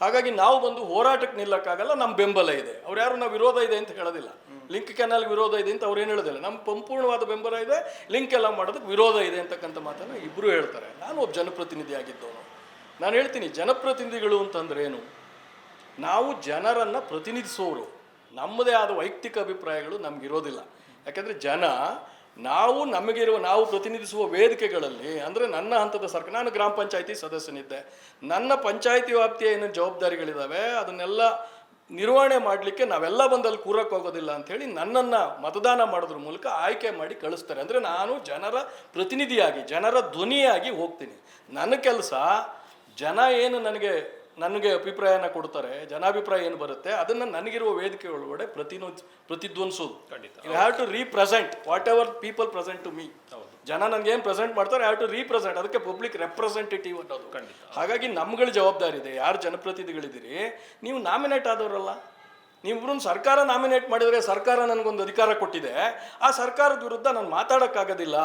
ಹಾಗಾಗಿ ನಾವು ಬಂದು ಹೋರಾಟಕ್ಕೆ ನಿಲ್ಲಕ್ಕಾಗಲ್ಲ, ನಮ್ಮ ಬೆಂಬಲ ಇದೆ. ಅವ್ರು ಯಾರು ನಾವು ವಿರೋಧ ಇದೆ ಅಂತ ಹೇಳೋದಿಲ್ಲ, ಲಿಂಕ್ ಕೆನಾಲ್ಗೆ ವಿರೋಧ ಇದೆ ಅಂತ ಅವ್ರು ಏನು ಹೇಳೋದಿಲ್ಲ. ನಮ್ಮ ಸಂಪೂರ್ಣವಾದ ಬೆಂಬಲ ಇದೆ, ಲಿಂಕ್ ಎಲ್ಲ ಮಾಡೋದಕ್ಕೆ ವಿರೋಧ ಇದೆ ಅಂತಕ್ಕಂಥ ಮಾತನ್ನು ಇಬ್ಬರು ಹೇಳ್ತಾರೆ. ನಾನು ಒಬ್ಬ ಜನಪ್ರತಿನಿಧಿ ಆಗಿದ್ದವನು. ನಾನು ಹೇಳ್ತೀನಿ, ಜನಪ್ರತಿನಿಧಿಗಳು ಅಂತಂದ್ರೆ ಏನು, ನಾವು ಜನರನ್ನು ಪ್ರತಿನಿಧಿಸೋರು. ನಮ್ಮದೇ ಆದ ವೈಯಕ್ತಿಕ ಅಭಿಪ್ರಾಯಗಳು ನಮಗಿರೋದಿಲ್ಲ. ಯಾಕೆಂದರೆ ನಾವು ಪ್ರತಿನಿಧಿಸುವ ವೇದಿಕೆಗಳಲ್ಲಿ, ಅಂದರೆ ನನ್ನ ಹಂತದ ಸರ್ಕಾರ, ನಾನು ಗ್ರಾಮ ಪಂಚಾಯತಿ ಸದಸ್ಯನಿದ್ದೆ, ನನ್ನ ಪಂಚಾಯತಿ ವ್ಯಾಪ್ತಿಯ ಏನು ಜವಾಬ್ದಾರಿಗಳಿದ್ದಾವೆ ಅದನ್ನೆಲ್ಲ ನಿರ್ವಹಣೆ ಮಾಡಲಿಕ್ಕೆ ನಾವೆಲ್ಲ ಬಂದಲ್ಲಿ ಕೂರಕ್ಕೆ ಹೋಗೋದಿಲ್ಲ ಅಂಥೇಳಿ ನನ್ನನ್ನು ಮತದಾನ ಮಾಡೋದ್ರ ಮೂಲಕ ಆಯ್ಕೆ ಮಾಡಿ ಕಳಿಸ್ತಾರೆ. ಅಂದರೆ ನಾನು ಜನರ ಪ್ರತಿನಿಧಿಯಾಗಿ, ಜನರ ಧ್ವನಿಯಾಗಿ ಹೋಗ್ತೀನಿ. ನನ್ನ ಕೆಲಸ ಜನ ಏನು ನನಗೆ ಅಭಿಪ್ರಾಯನ ಕೊಡ್ತಾರೆ, ಜನಾಭಿಪ್ರಾಯ ಏನು ಬರುತ್ತೆ ಅದನ್ನು ನನಗಿರುವ ವೇದಿಕೆ ಒಳಗಡೆ ಪ್ರತಿಧ್ವನಿಸೋದು. You have to represent whatever people present to me. ಜನ ನನಗೇನು ಪ್ರೆಸೆಂಟ್ ಮಾಡ್ತಾರೆ, ಹ್ಯಾವ್ ಟು ರೀಪ್ರೆಸೆಂಟ್, ಅದಕ್ಕೆ ಪಬ್ಲಿಕ್ ರೆಪ್ರೆಸೆಂಟೇಟಿವ್ ಅನ್ನೋದು. ಹಾಗಾಗಿ ನಮ್ಗಳ ಜವಾಬ್ದಾರಿ ಇದೆ. ಯಾರು ಜನಪ್ರತಿನಿಧಿಗಳಿದ್ದೀರಿ, ನೀವು ನಾಮಿನೇಟ್ ಆದವರಲ್ಲ, ನೀವಿಬ್ರು ಸರ್ಕಾರ ನಾಮಿನೇಟ್ ಮಾಡಿದರೆ ಸರ್ಕಾರ ನನಗೊಂದು ಅಧಿಕಾರ ಕೊಟ್ಟಿದೆ, ಆ ಸರ್ಕಾರದ ವಿರುದ್ಧ ನಾನು ಮಾತಾಡೋಕ್ಕಾಗೋದಿಲ್ಲ,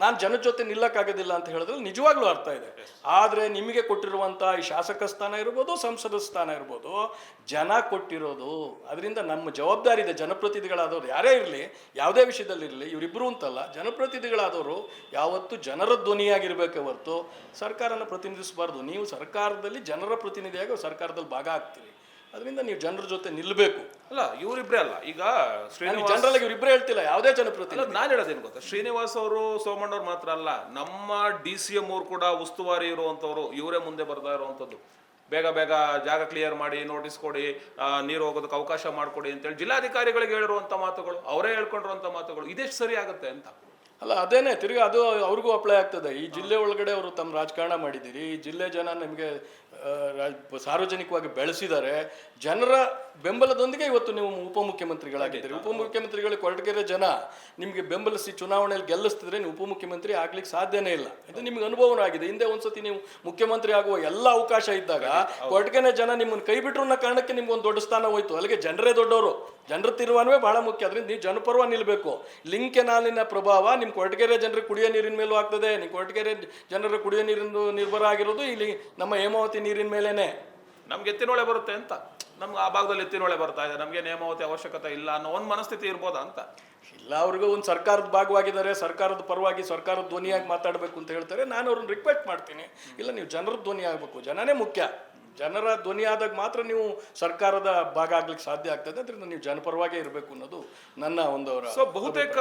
ನಾನು ಜನದ ಜೊತೆ ನಿಲ್ಲಕ್ಕಾಗೋದಿಲ್ಲ ಅಂತ ಹೇಳಿದ್ರೆ ನಿಜವಾಗ್ಲೂ ಅರ್ಥ ಇದೆ. ಆದರೆ ನಿಮಗೆ ಕೊಟ್ಟಿರುವಂಥ ಈ ಶಾಸಕ ಸ್ಥಾನ ಇರ್ಬೋದು, ಸಂಸದ ಸ್ಥಾನ ಇರ್ಬೋದು, ಜನ ಕೊಟ್ಟಿರೋದು. ಅದರಿಂದ ನಮ್ಮ ಜವಾಬ್ದಾರಿ ಇದೆ. ಜನಪ್ರತಿನಿಧಿಗಳಾದವರು ಯಾರೇ ಇರಲಿ, ಯಾವುದೇ ವಿಷಯದಲ್ಲಿರಲಿ, ಇವರಿಬ್ಬರು ಅಂತಲ್ಲ, ಜನಪ್ರತಿನಿಧಿಗಳಾದವರು ಯಾವತ್ತೂ ಜನರ ಧ್ವನಿಯಾಗಿರಬೇಕೆ ಹೊರತು ಸರ್ಕಾರನ ಪ್ರತಿನಿಧಿಸಬಾರ್ದು. ನೀವು ಸರ್ಕಾರದಲ್ಲಿ ಜನರ ಪ್ರತಿನಿಧಿಯಾಗಿ ಸರ್ಕಾರದಲ್ಲಿ ಭಾಗ ಆಗ್ತೀರಿ, ಅದರಿಂದ ನೀವು ಜನರ ಜೊತೆ ನಿಲ್ಲಬೇಕು. ಅಲ್ಲ, ಇವರಿಬ್ಬರೇ ಅಲ್ಲ, ಈಗ ಜನರಲ್ ಇವರಿಬ್ಬರೇ ಹೇಳ್ತಿಲ್ಲ, ಯಾವುದೇ ಜನಪ್ರತಿನಿಧಿ. ನಾನು ಹೇಳೋದೇನು ಗೊತ್ತಾ, ಶ್ರೀನಿವಾಸ್ ಅವರು ಸೋಮಣ್ಣವ್ರು ಮಾತ್ರ ಅಲ್ಲ, ನಮ್ಮ DCM ಅವರು ಕೂಡ ಉಸ್ತುವಾರಿ ಇರುವಂಥವ್ರು, ಇವರೇ ಮುಂದೆ ಬರ್ತಾ ಇರುವಂಥದ್ದು. ಬೇಗ ಜಾಗ ಕ್ಲಿಯರ್ ಮಾಡಿ, ನೋಟಿಸ್ ಕೊಡಿ, ನೀರು ಹೋಗೋದಕ್ಕೆ ಅವಕಾಶ ಮಾಡಿಕೊಡಿ ಅಂತೇಳಿ ಜಿಲ್ಲಾಧಿಕಾರಿಗಳಿಗೆ ಹೇಳಿರುವಂಥ ಮಾತುಗಳು, ಅವರೇ ಹೇಳ್ಕೊಂಡಿರುವಂಥ ಮಾತುಗಳು, ಇದೆಷ್ಟು ಸರಿ ಆಗುತ್ತೆ ಅಂತ. ಅಲ್ಲ, ಅದೇನೆ ತಿರುಗಿ ಅದು ಅವ್ರಿಗೂ ಅಪ್ಲೈ ಆಗ್ತದೆ. ಈ ಜಿಲ್ಲೆ ಒಳಗಡೆ ಅವರು ತಮ್ಮ ರಾಜಕಾರಣ ಮಾಡಿದ್ದೀರಿ, ಈ ಜಿಲ್ಲೆ ಜನ ನಿಮಗೆ ಸಾರ್ವಜನಿಕವಾಗಿ ಬೆಳೆಸಿದ್ದಾರೆ. ಜನರ ಬೆಂಬಲದೊಂದಿಗೆ ಇವತ್ತು ನೀವು ಉಪಮುಖ್ಯಮಂತ್ರಿಗಳಾಗಿದ್ದೀರಿ. ಉಪಮುಖ್ಯಮಂತ್ರಿಗಳು ಕೊರಟಗೆರೆ ಜನ ನಿಮಗೆ ಬೆಂಬಲಿಸಿ ಚುನಾವಣೆಯಲ್ಲಿ ಗೆಲ್ಲಿಸ್ತಿದ್ರೆ ನೀವು ಉಪಮುಖ್ಯಮಂತ್ರಿ ಆಗ್ಲಿಕ್ಕೆ ಸಾಧ್ಯನೇ ಇಲ್ಲ. ಇದು ನಿಮ್ಗೆ ಅನುಭವನೂ ಆಗಿದೆ. ಹಿಂದೆ ಒಂದ್ಸತಿ ನೀವು ಮುಖ್ಯಮಂತ್ರಿ ಆಗುವ ಎಲ್ಲ ಅವಕಾಶ ಇದ್ದಾಗ ಕೊರಟಗೆರೆ ಜನ ನಿಮ್ಮನ್ನು ಕೈ ಬಿಟ್ರು ಅನ್ನೋ ಕಾರಣಕ್ಕೆ ನಿಮ್ಗೆ ಒಂದು ದೊಡ್ಡ ಸ್ಥಾನ ಹೋಯ್ತು. ಅಲ್ಲಿಗೆ ಜನರೇ ದೊಡ್ಡವರು, ಜನರ ತೀರ್ಮಾನವೇ ಬಹಳ ಮುಖ್ಯ. ಅದರಿಂದ ನೀವು ಜನಪರ್ವ ನಿಲ್ಲಬೇಕು. ಲಿಂಕ್ ಕೆನಾಲಿನ ಪ್ರಭಾವ ನಿಮ್ಮ ಕೊರಟಗೆರೆ ಜನರಿಗೆ ಕುಡಿಯೋ ನೀರಿನ ಮೇಲೂ ಆಗ್ತದೆ. ನಿಮ್ಮ ಕೊರಟಗೆರೆ ಜನರ ಕುಡಿಯೋ ನೀರಿನ ನಿರ್ಭರ ಆಗಿರೋದು ಇಲ್ಲಿ ನಮ್ಮ ಹೇಮಾವತಿ ನೀರಿನ ಮೇಲೇನೆ. ನಮ್ಗೆ ಎತ್ತಿನೊಳೆ ಬರುತ್ತೆ ಅಂತ ನಮ್ಗೆ ಆ ಭಾಗದಲ್ಲಿ ಎತ್ತಿನೊಳೆ ಬರ್ತಾ ಇದೆ, ನಮಗೆ ನೇಮಾವತಿ ಅವಶ್ಯಕತೆ ಇಲ್ಲ ಅನ್ನೋ ಒಂದು ಮನಸ್ಥಿತಿ ಇರ್ಬೋದಾ ಅಂತ. ಇಲ್ಲ, ಅವ್ರಿಗೂ ಒಂದು ಸರ್ಕಾರದ ಭಾಗವಾಗಿದ್ದಾರೆ, ಸರ್ಕಾರದ ಪರವಾಗಿ ಸರ್ಕಾರದ ಧ್ವನಿಯಾಗಿ ಮಾತಾಡಬೇಕು ಅಂತ ಹೇಳ್ತಾರೆ. ನಾನು ಅವ್ರನ್ನ ರಿಕ್ವೆಸ್ಟ್ ಮಾಡ್ತೀನಿ, ಇಲ್ಲ ನೀವು ಜನರ ಧ್ವನಿ ಆಗಬೇಕು, ಜನನೇ ಮುಖ್ಯ. ಜನರ ಧ್ವನಿ ಆದಾಗ ಮಾತ್ರ ನೀವು ಸರ್ಕಾರದ ಭಾಗ ಆಗ್ಲಿಕ್ಕೆ ಸಾಧ್ಯ ಆಗ್ತದೆ. ಅದರಿಂದ ನೀವು ಜನಪರವಾಗೇ ಇರಬೇಕು ಅನ್ನೋದು ನನ್ನ ಒಂದು ಸೊ ಬಹುತೇಕ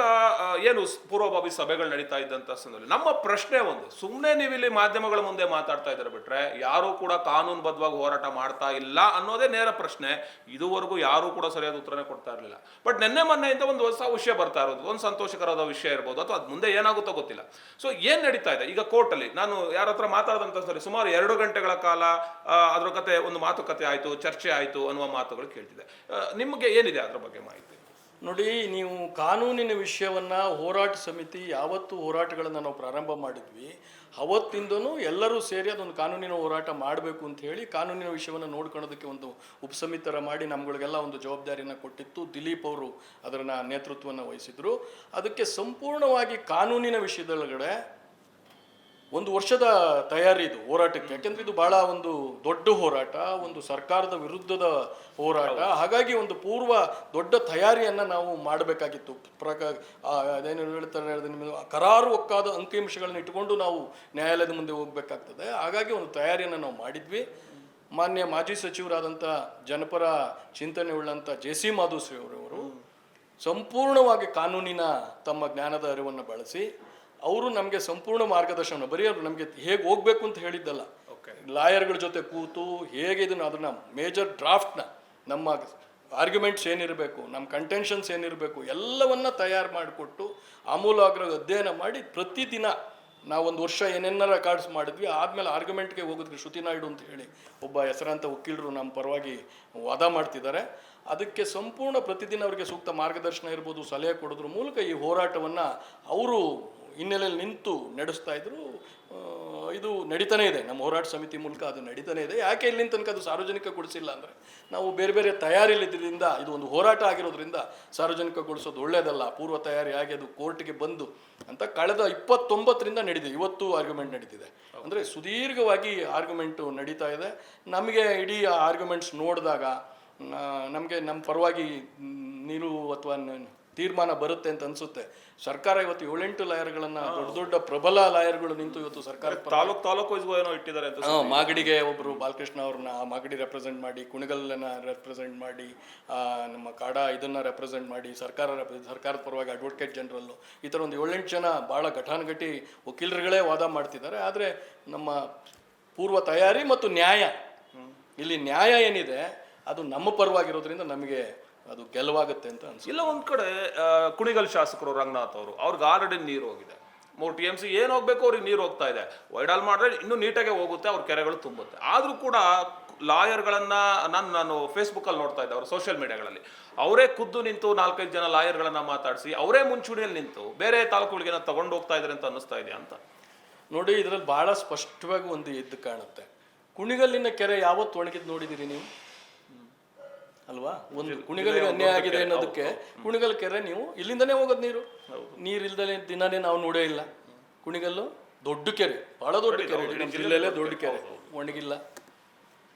ಏನು ಪೂರ್ವಭಾವಿ ಸಭೆಗಳು ನಡೀತಾ ಇದ್ದಂತ ಸಂದರ್ಭದಲ್ಲಿ ನಮ್ಮ ಪ್ರಶ್ನೆ ಒಂದು, ಸುಮ್ಮನೆ ನೀವು ಇಲ್ಲಿ ಮಾಧ್ಯಮಗಳ ಮುಂದೆ ಮಾತಾಡ್ತಾ ಇದ್ದಾರೆ ಬಿಟ್ರೆ ಯಾರು ಕೂಡ ಕಾನೂನುಬದ್ಧವಾಗಿ ಹೋರಾಟ ಮಾಡ್ತಾ ಇಲ್ಲ ಅನ್ನೋದೇ ನೇರ ಪ್ರಶ್ನೆ. ಇದುವರೆಗೂ ಯಾರು ಕೂಡ ಸರಿಯಾದ ಉತ್ತರನೇ ಕೊಡ್ತಾ ಇರಲಿಲ್ಲ. ಬಟ್ ನಿನ್ನೆ ಮೊನ್ನೆಯಿಂದ ಒಂದು ಹೊಸ ವಿಷಯ ಬರ್ತಾ ಇರೋದು, ಒಂದು ಸಂತೋಷಕರವಾದ ವಿಷಯ ಇರ್ಬೋದು, ಅಥವಾ ಅದು ಮುಂದೆ ಏನಾಗುತ್ತೋ ಗೊತ್ತಿಲ್ಲ. ಸೊ ಏನ್ ನಡೀತಾ ಇದೆ ಈಗ ಕೋರ್ಟಲ್ಲಿ? ನಾನು ಯಾರ ಹತ್ರ ಮಾತಾಡಿದಂತ ಸರಿ ಸುಮಾರು 2 ಗಂಟೆಗಳ ಕಾಲ ಅದ್ರ ಕತೆ ಒಂದು ಮಾತುಕತೆ ಆಯ್ತು, ಚರ್ಚೆ ಆಯ್ತು ಅನ್ನುವ ಮಾತುಗಳು ಕೇಳ್ತಿದೆ. ನಿಮಗೆ ಏನಿದೆ ಅದ್ರ ಬಗ್ಗೆ ಮಾಹಿತಿ? ನೋಡಿ, ನೀವು ಕಾನೂನಿನ ವಿಷಯವನ್ನ ಹೋರಾಟ ಸಮಿತಿ ಯಾವತ್ತು ಹೋರಾಟಗಳನ್ನು ನಾವು ಪ್ರಾರಂಭ ಮಾಡಿದ್ವಿ ಅವತ್ತಿಂದನೂ ಎಲ್ಲರೂ ಸೇರಿ ಅದೊಂದು ಕಾನೂನಿನ ಹೋರಾಟ ಮಾಡಬೇಕು ಅಂತ ಹೇಳಿ ಕಾನೂನಿನ ವಿಷಯವನ್ನು ನೋಡ್ಕೊಳ್ಳೋದಕ್ಕೆ ಒಂದು ಉಪಸಮಿತಿ ಥರ ಮಾಡಿ ನಮ್ಗಳಿಗೆಲ್ಲ ಒಂದು ಜವಾಬ್ದಾರಿಯನ್ನು ಕೊಟ್ಟಿತ್ತು. ದಿಲೀಪ್ ಅವರು ಅದರ ನೇತೃತ್ವವನ್ನು ವಹಿಸಿದ್ರು. ಅದಕ್ಕೆ ಸಂಪೂರ್ಣವಾಗಿ ಕಾನೂನಿನ ವಿಷಯದೊಳಗಡೆ 1 ವರ್ಷದ ತಯಾರಿ ಇದು ಹೋರಾಟಕ್ಕೆ. ಯಾಕೆಂದ್ರೆ ಇದು ಬಹಳ ಒಂದು ದೊಡ್ಡ ಹೋರಾಟ, ಒಂದು ಸರ್ಕಾರದ ವಿರುದ್ಧದ ಹೋರಾಟ. ಹಾಗಾಗಿ ಒಂದು ಪೂರ್ವ ದೊಡ್ಡ ತಯಾರಿಯನ್ನು ನಾವು ಮಾಡಬೇಕಾಗಿತ್ತು. ಅದೇನು ಹೇಳ್ತಾರೆ, ಕರಾರು ಒಕ್ಕಾದ ಅಂಕಿಅಂಶಗಳನ್ನ ಇಟ್ಕೊಂಡು ನಾವು ನ್ಯಾಯಾಲಯದ ಮುಂದೆ ಹೋಗ್ಬೇಕಾಗ್ತದೆ. ಹಾಗಾಗಿ ಒಂದು ತಯಾರಿಯನ್ನು ನಾವು ಮಾಡಿದ್ವಿ. ಮಾನ್ಯ ಮಾಜಿ ಸಚಿವರಾದಂಥ ಜನಪರ ಚಿಂತನೆ ಉಳ್ಳಂಥ JC ಮಾಧುಶ್ರೀ ಅವರವರು ಸಂಪೂರ್ಣವಾಗಿ ಕಾನೂನಿನ ತಮ್ಮ ಜ್ಞಾನದ ಅರಿವನ್ನು ಬಳಸಿ ಅವರು ನಮಗೆ ಸಂಪೂರ್ಣ ಮಾರ್ಗದರ್ಶನ, ಬರೀ ಅವರು ನಮಗೆ ಹೇಗೆ ಹೋಗ್ಬೇಕು ಅಂತ ಹೇಳಿದ್ದಲ್ಲ, ಲಾಯರ್ಗಳ ಜೊತೆ ಕೂತು ಹೇಗೆ ಅದನ್ನ ಮೇಜರ್ ಡ್ರಾಫ್ಟ್ನ ನಮ್ಮ ಆರ್ಗ್ಯುಮೆಂಟ್ಸ್ ಏನಿರಬೇಕು, ನಮ್ಮ ಕಂಟೆನ್ಷನ್ಸ್ ಏನಿರಬೇಕು ಎಲ್ಲವನ್ನ ತಯಾರು ಮಾಡಿಕೊಟ್ಟು ಆಮೂಲಾಗ್ರ ಅಧ್ಯಯನ ಮಾಡಿ ಪ್ರತಿದಿನ ನಾವು 1 ವರ್ಷ ಏನೇನಾರ ರೆಕಾರ್ಡ್ಸ್ ಮಾಡಿದ್ವಿ. ಆದಮೇಲೆ ಆರ್ಗ್ಯುಮೆಂಟ್ಗೆ ಹೋಗಿದ್ವಿ. ಶ್ರುತಿ ನಾಯ್ಡು ಅಂತ ಹೇಳಿ ಒಬ್ಬ ಹೆಸರಾಂತ ವಕೀಲರು ನಮ್ಮ ಪರವಾಗಿ ವಾದ ಮಾಡ್ತಿದ್ದಾರೆ. ಅದಕ್ಕೆ ಸಂಪೂರ್ಣ ಪ್ರತಿದಿನ ಅವರಿಗೆ ಸೂಕ್ತ ಮಾರ್ಗದರ್ಶನ ಇರ್ಬೋದು, ಸಲಹೆ ಕೊಡೋದ್ರ ಮೂಲಕ ಈ ಹೋರಾಟವನ್ನು ಅವರು ಹಿನ್ನೆಲೆಯಲ್ಲಿ ನಿಂತು ನಡೆಸ್ತಾ ಇದ್ರು. ಇದು ನಡೀತಾನೆ ಇದೆ, ನಮ್ಮ ಹೋರಾಟ ಸಮಿತಿ ಮೂಲಕ ಅದು ನಡೀತಾನೆ ಇದೆ. ಯಾಕೆ ಇಲ್ಲಿನ ತನಕ ಅದು ಸಾರ್ವಜನಿಕಗೊಳಿಸಿಲ್ಲ ಅಂದರೆ ನಾವು ಬೇರೆ ಬೇರೆ ತಯಾರಿಲಿದ್ದರಿಂದ, ಇದು ಒಂದು ಹೋರಾಟ ಆಗಿರೋದ್ರಿಂದ ಸಾರ್ವಜನಿಕಗೊಳಿಸೋದು ಒಳ್ಳೆಯದಲ್ಲ. ಪೂರ್ವ ತಯಾರಿ ಆಗಿ ಅದು ಕೋರ್ಟ್ಗೆ ಬಂದು ಅಂತ ಕಳೆದ 29ರಿಂದ ನಡೀತಿದೆ. ಇವತ್ತು ಆರ್ಗ್ಯುಮೆಂಟ್ ನಡೀತಿದೆ. ಅಂದರೆ ಸುದೀರ್ಘವಾಗಿ ಆರ್ಗ್ಯುಮೆಂಟು ನಡೀತಾ ಇದೆ. ನಮಗೆ ಇಡೀ ಆರ್ಗ್ಯುಮೆಂಟ್ಸ್ ನೋಡಿದಾಗ ನಮಗೆ ನಮ್ಮ ಪರವಾಗಿ ನಿಲುವು ಅಥವಾ ತೀರ್ಮಾನ ಬರುತ್ತೆ ಅಂತ ಅನ್ಸುತ್ತೆ. ಸರ್ಕಾರ ಇವತ್ತು 7-8 ಲಾಯರ್ಗಳನ್ನ, ದೊಡ್ಡ ದೊಡ್ಡ ಪ್ರಬಲ ಲಾಯರ್ಗಳು ನಿಂತು ಇವತ್ತು ಸರ್ಕಾರ ತಾಲೂಕು ಏನೋ ಇಟ್ಟಿದ್ದಾರೆ ಅಂತ. ಮಾಗಡಿಗೆ ಒಬ್ಬರು ಬಾಲಕೃಷ್ಣ ಅವ್ರನ್ನ ಮಾಗಡಿ ರೆಪ್ರೆಸೆಂಟ್ ಮಾಡಿ, ಕುಣಿಗಲ್ನ ರೆಪ್ರೆಸೆಂಟ್ ಮಾಡಿ, ನಮ್ಮ ಕಾಡ ಇದನ್ನ ರೆಪ್ರೆಸೆಂಟ್ ಮಾಡಿ, ಸರ್ಕಾರದ ಪರವಾಗಿ ಅಡ್ವೊಕೇಟ್ ಜನರಲ್ಲು, ಈ ಥರ ಒಂದು 7-8 ಜನ ಭಾಳ ಘಟಾನುಘಟಿ ವಕೀಲರುಗಳೇ ವಾದ ಮಾಡ್ತಿದ್ದಾರೆ. ಆದರೆ ನಮ್ಮ ಪೂರ್ವ ತಯಾರಿ ಮತ್ತು ನ್ಯಾಯ, ಇಲ್ಲಿ ನ್ಯಾಯ ಏನಿದೆ ಅದು ನಮ್ಮ ಪರವಾಗಿರೋದ್ರಿಂದ ನಮಗೆ ಅದು ಗೆಲುವಾಗುತ್ತೆ ಅಂತ ಅನ್ಸುತ್ತೆ. ಇಲ್ಲ, ಒಂದ್ ಕಡೆ ಕುಣಿಗಲ್ ಶಾಸಕರು ರಂಗನಾಥ್ ಅವರು, ಅವ್ರಿಗೆ ಆಲ್ರೆಡಿ ನೀರು ಹೋಗಿದೆ. 3 TMC ಏನು ಹೋಗ್ಬೇಕು ಅವ್ರಿಗೆ ನೀರು ಹೋಗ್ತಾ ಇದೆ. ವೈಡಾಲ್ ಮಾಡಿದ್ರೆ ಇನ್ನೂ ನೀಟಾಗೆ ಹೋಗುತ್ತೆ, ಅವ್ರ ಕೆರೆಗಳು ತುಂಬುತ್ತೆ. ಆದ್ರೂ ಕೂಡ ಲಾಯರ್ಗಳನ್ನ ನಾನು ಫೇಸ್ಬುಕ್ಕಲ್ಲಿ ನೋಡ್ತಾ ಇದ್ದೆ, ಅವ್ರ ಸೋಷಿಯಲ್ ಮೀಡಿಯಾಗಳಲ್ಲಿ ಅವರೇ ಖುದ್ದು ನಿಂತು 4-5 ಜನ ಲಾಯರ್ಗಳನ್ನ ಮಾತಾಡಿಸಿ ಅವರೇ ಮುಂಚೂಣಿಯಲ್ಲಿ ನಿಂತು ಬೇರೆ ತಾಲೂಕುಗಳಿಗೆನ ತಗೊಂಡು ಹೋಗ್ತಾ ಇದ್ದಾರೆ ಅಂತ ಅನ್ನಿಸ್ತಾ ಇದೆಯಾ ಅಂತ. ನೋಡಿ, ಇದರಲ್ಲಿ ಬಹಳ ಸ್ಪಷ್ಟವಾಗಿ ಒಂದು ಎದ್ದು ಕಾಣುತ್ತೆ. ಕುಣಿಗಲ್ಲಿನ ಕೆರೆ ಯಾವತ್ತು ಒಣಗಿದ್ ನೋಡಿದಿರಿ ನೀವು? ಅಲ್ವಾ? ಒಂದು ಕುಣಿಗಲ್ಗೆ ಅನ್ಯಾಯ ಆಗಿದೆ ಅನ್ನೋದಕ್ಕೆ ಕುಣಿಗಲ್ ಕೆರೆ ನೀವು ಇಲ್ಲಿಂದನೇ ಹೋಗೋದು ನೀರಿಲ್ದಲೇ ದಿನನೇ ನಾವು ನೋಡೇ ಇಲ್ಲ. ಕುಣಿಗಲ್ಲು ದೊಡ್ಡ ಕೆರೆ, ಬಹಳ ದೊಡ್ಡ ಕೆರೆ, ನಮ್ಮ ಜಿಲ್ಲೆಯಲ್ಲೇ ದೊಡ್ಡ ಕೆರೆ, ಒಣಗಿಲ್ಲ.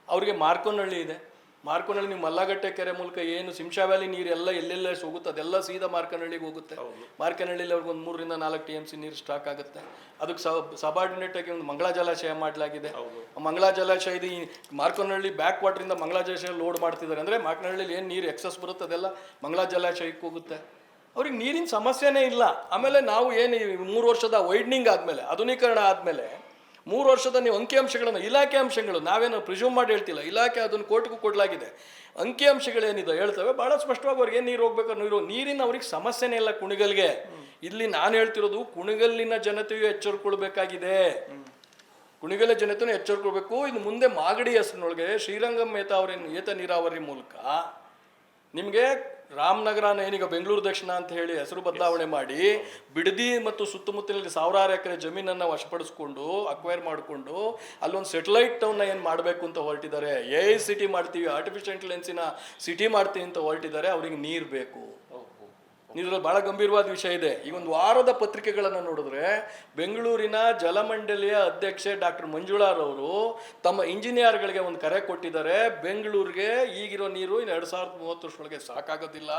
ಅವ್ರಿಗೆ ಮಾರ್ಕೋನಹಳ್ಳಿ ಇದೆ. ಮಾರ್ಕೋನಹಳ್ಳಿ ನೀವು ಮಲ್ಲಗಟ್ಟೆ ಕೆರೆ ಮೂಲಕ ಏನು ಸಿಂಶಾ ವ್ಯಾಲಿ ನೀರು ಎಲ್ಲ ಎಲ್ಲೆಲ್ಲ ಹೋಗುತ್ತೆ ಅದೆಲ್ಲ ಸೀದಾ ಮಾರ್ಕನಹಳ್ಳಿಗೆ ಹೋಗುತ್ತೆ. ಮಾರ್ಕನಹಳ್ಳಿಲಿ ಅವ್ರಿಗೆ ಒಂದು 3-4 TMC ನೀರು ಸ್ಟಾಕ್ ಆಗುತ್ತೆ. ಅದಕ್ಕೆ ಸಬಾರ್ಡಿನೇಟ್ ಆಗಿ ಒಂದು ಮಂಗಳಾ ಜಲಾಶಯ ಮಾಡಲಾಗಿದೆ. ಮಂಗಳಾ ಜಲಾಶಯದ ಈ ಮಾರ್ಕನಹಳ್ಳಿ ಬ್ಯಾಕ್ ವಾಟರಿಂದ ಮಂಗಳಾ ಜಲಾಶಯ ಲೋಡ್ ಮಾಡ್ತಿದ್ದಾರೆ. ಅಂದರೆ ಮಾರ್ಕನಹಳ್ಳಿಲಿ ಏನು ನೀರು ಎಕ್ಸಸ್ ಬರುತ್ತೆ ಅದೆಲ್ಲ ಮಂಗಳಾ ಜಲಾಶಯಕ್ಕೆ ಹೋಗುತ್ತೆ. ಅವ್ರಿಗೆ ನೀರಿನ ಸಮಸ್ಯೆನೇ ಇಲ್ಲ. ಆಮೇಲೆ ನಾವು ಏನು 3 ವರ್ಷದ ವೈಡ್ನಿಂಗ್ ಆದಮೇಲೆ, ಆಧುನೀಕರಣ ಆದಮೇಲೆ 3 ವರ್ಷದ ನೀವು ಅಂಕಿಅಂಶಗಳನ್ನು, ಇಲಾಖೆ ಅಂಶಗಳು, ನಾವೇನು ಪ್ರಿಸ್ಯೂಮ್ ಮಾಡಿ ಹೇಳ್ತಿಲ್ಲ, ಇಲಾಖೆ ಅದನ್ನು ಕೋರ್ಟ್ಗೂ ಕೊಡಲಾಗಿದೆ. ಅಂಕಿಅಂಶಗಳೇನಿದೆ ಹೇಳ್ತವೆ ಭಾಳ ಸ್ಪಷ್ಟವಾಗಿ. ಅವ್ರಿಗೆ ಏನು ನೀರು ಹೋಗ್ಬೇಕು, ನೀರಿನ ಅವ್ರಿಗೆ ಸಮಸ್ಯೆನೇ ಇಲ್ಲ ಕುಣಿಗಲ್ಗೆ. ಇಲ್ಲಿ ನಾನು ಹೇಳ್ತಿರೋದು ಕುಣಿಗಲ್ಲಿನ ಜನತೆಯು ಎಚ್ಚರಿಕೊಳ್ಬೇಕಾಗಿದೆ. ಕುಣಿಗಲ್ಲ ಜನತೆಯೂ ಎಚ್ಚರಿಕೊಳ್ಬೇಕು. ಇನ್ನು ಮುಂದೆ ಮಾಗಡಿ ಹೆಸರಿನೊಳಗೆ ಶ್ರೀರಂಗಂ ಏತ ನೀರಾವರಿ ಮೂಲಕ ನಿಮಗೆ ರಾಮನಗರನ ಏನೀಗ ಬೆಂಗಳೂರು ದಕ್ಷಿಣ ಅಂತ ಹೇಳಿ ಹೆಸರು ಬದಲಾವಣೆ ಮಾಡಿ ಬಿಡದಿ ಮತ್ತು ಸುತ್ತಮುತ್ತಲಿನ 1000 ಎಕರೆ ಜಮೀನನ್ನು ವಶಪಡಿಸ್ಕೊಂಡು ಅಕ್ವೈರ್ ಮಾಡಿಕೊಂಡು ಅಲ್ಲೊಂದು ಸೆಟಲೈಟ್ ಟೌನ್ನ ಏನು ಮಾಡಬೇಕು ಅಂತ ಹೊರಟಿದ್ದಾರೆ. AI ಸಿಟಿ ಮಾಡ್ತೀವಿ, ಆರ್ಟಿಫಿಷಿಯಲ್ ಇಂಟೆಲಿಜೆನ್ಸಿನ ಸಿಟಿ ಮಾಡ್ತೀವಿ ಅಂತ ಹೊರಟಿದ್ದಾರೆ. ಅವ್ರಿಗೆ ನೀರು ಬೇಕು. ಇದ್ರಲ್ಲಿ ಬಹಳ ಗಂಭೀರವಾದ ವಿಷಯ ಇದೆ. ಈಗ ಒಂದು ವಾರದ ಪತ್ರಿಕೆಗಳನ್ನು ನೋಡಿದ್ರೆ ಬೆಂಗಳೂರಿನ ಜಲಮಂಡಳಿಯ ಅಧ್ಯಕ್ಷೆ ಡಾಕ್ಟರ್ ಮಂಜುಳಾರವರು ತಮ್ಮ ಇಂಜಿನಿಯರ್ಗಳಿಗೆ ಒಂದು ಕರೆ ಕೊಟ್ಟಿದ್ದಾರೆ. ಬೆಂಗಳೂರಿಗೆ ಈಗಿರೋ ನೀರು 2030 ಸಾಕಾಗೋದಿಲ್ಲ,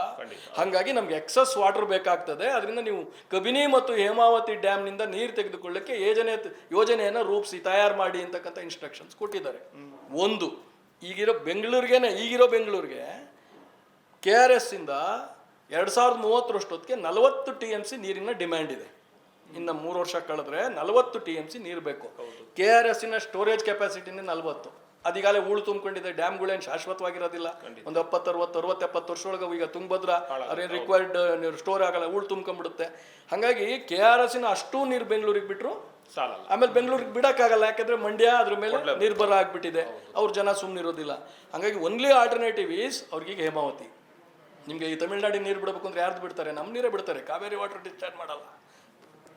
ಹಾಗಾಗಿ ನಮ್ಗೆ ಎಕ್ಸಸ್ ವಾಟರ್ ಬೇಕಾಗ್ತದೆ, ಅದರಿಂದ ನೀವು ಕಬಿನಿ ಮತ್ತು ಹೇಮಾವತಿ ಡ್ಯಾಮ್ನಿಂದ ನೀರು ತೆಗೆದುಕೊಳ್ಳಕ್ಕೆ ಯೋಜನೆಯನ್ನು ರೂಪಿಸಿ ತಯಾರು ಮಾಡಿ ಅಂತಕ್ಕಂಥ ಇನ್ಸ್ಟ್ರಕ್ಷನ್ಸ್ ಕೊಟ್ಟಿದ್ದಾರೆ. ಒಂದು ಈಗಿರೋ ಬೆಂಗಳೂರಿಗೆ KRS ಇಂದ 2030 40 TMC ನೀರಿನ ಡಿಮ್ಯಾಂಡ್ ಇದೆ. ಇನ್ನು 3 ವರ್ಷ ಕಳೆದ್ರೆ 40 TMC ನೀರು ಬೇಕು. KRS storage ಕೆಪಾಸಿಟಿನೇ 40. ಅದೀಗಾಲೇ ಹೂಳು ತುಂಬಿಕೊಂಡಿದೆ. ಡ್ಯಾಮ್ಗಳೇನು ಶಾಶ್ವತವಾಗಿರೋದಿಲ್ಲ. ಒಂದು 70 ವರ್ಷ ಒಳಗೆ ಈಗ ತುಂಗಭದ್ರಾ ರಿಕ್ವೈರ್ಡ್ ಸ್ಟೋರ್ ಆಗಲ್ಲ, ಹೂಳು ತುಂಬ್ಕೊಂಡ್ಬಿಡುತ್ತೆ. ಹಾಗಾಗಿ KRS ಅಷ್ಟು ನೀರು ಬೆಂಗಳೂರಿಗೆ ಬಿಟ್ಟರು ಆಮೇಲೆ ಬೆಂಗಳೂರಿಗೆ ಬಿಡಕ್ಕಾಗಲ್ಲ, ಯಾಕಂದ್ರೆ ಮಂಡ್ಯ ಅದ್ರ ಮೇಲೆ ನಿರ್ಭರ ಆಗ್ಬಿಟ್ಟಿದೆ. ಅವ್ರ ಜನ ಸುಮ್ಮನಿರೋದಿಲ್ಲ. ಹಾಗಾಗಿ ಒನ್ಲಿ ಆಲ್ಟರ್ನೇಟಿವ್ ಈಸ್ ಅವ್ರಿಗೆ ಹೇಮಾವತಿ. ನಿಮಗೆ ಈ ತಮಿಳ್ನಾಡಿನ ನೀರು ಬಿಡಬೇಕು ಅಂದ್ರೆ ಯಾರ್ದು ಬಿಡ್ತಾರೆ? ನಮ್ಮ ನೀರೇ ಬಿಡ್ತಾರೆ. ಕಾವೇರಿ ವಾಟರ್ ಡಿಸ್ಚಾರ್ಜ್ ಮಾಡಲ್ಲ,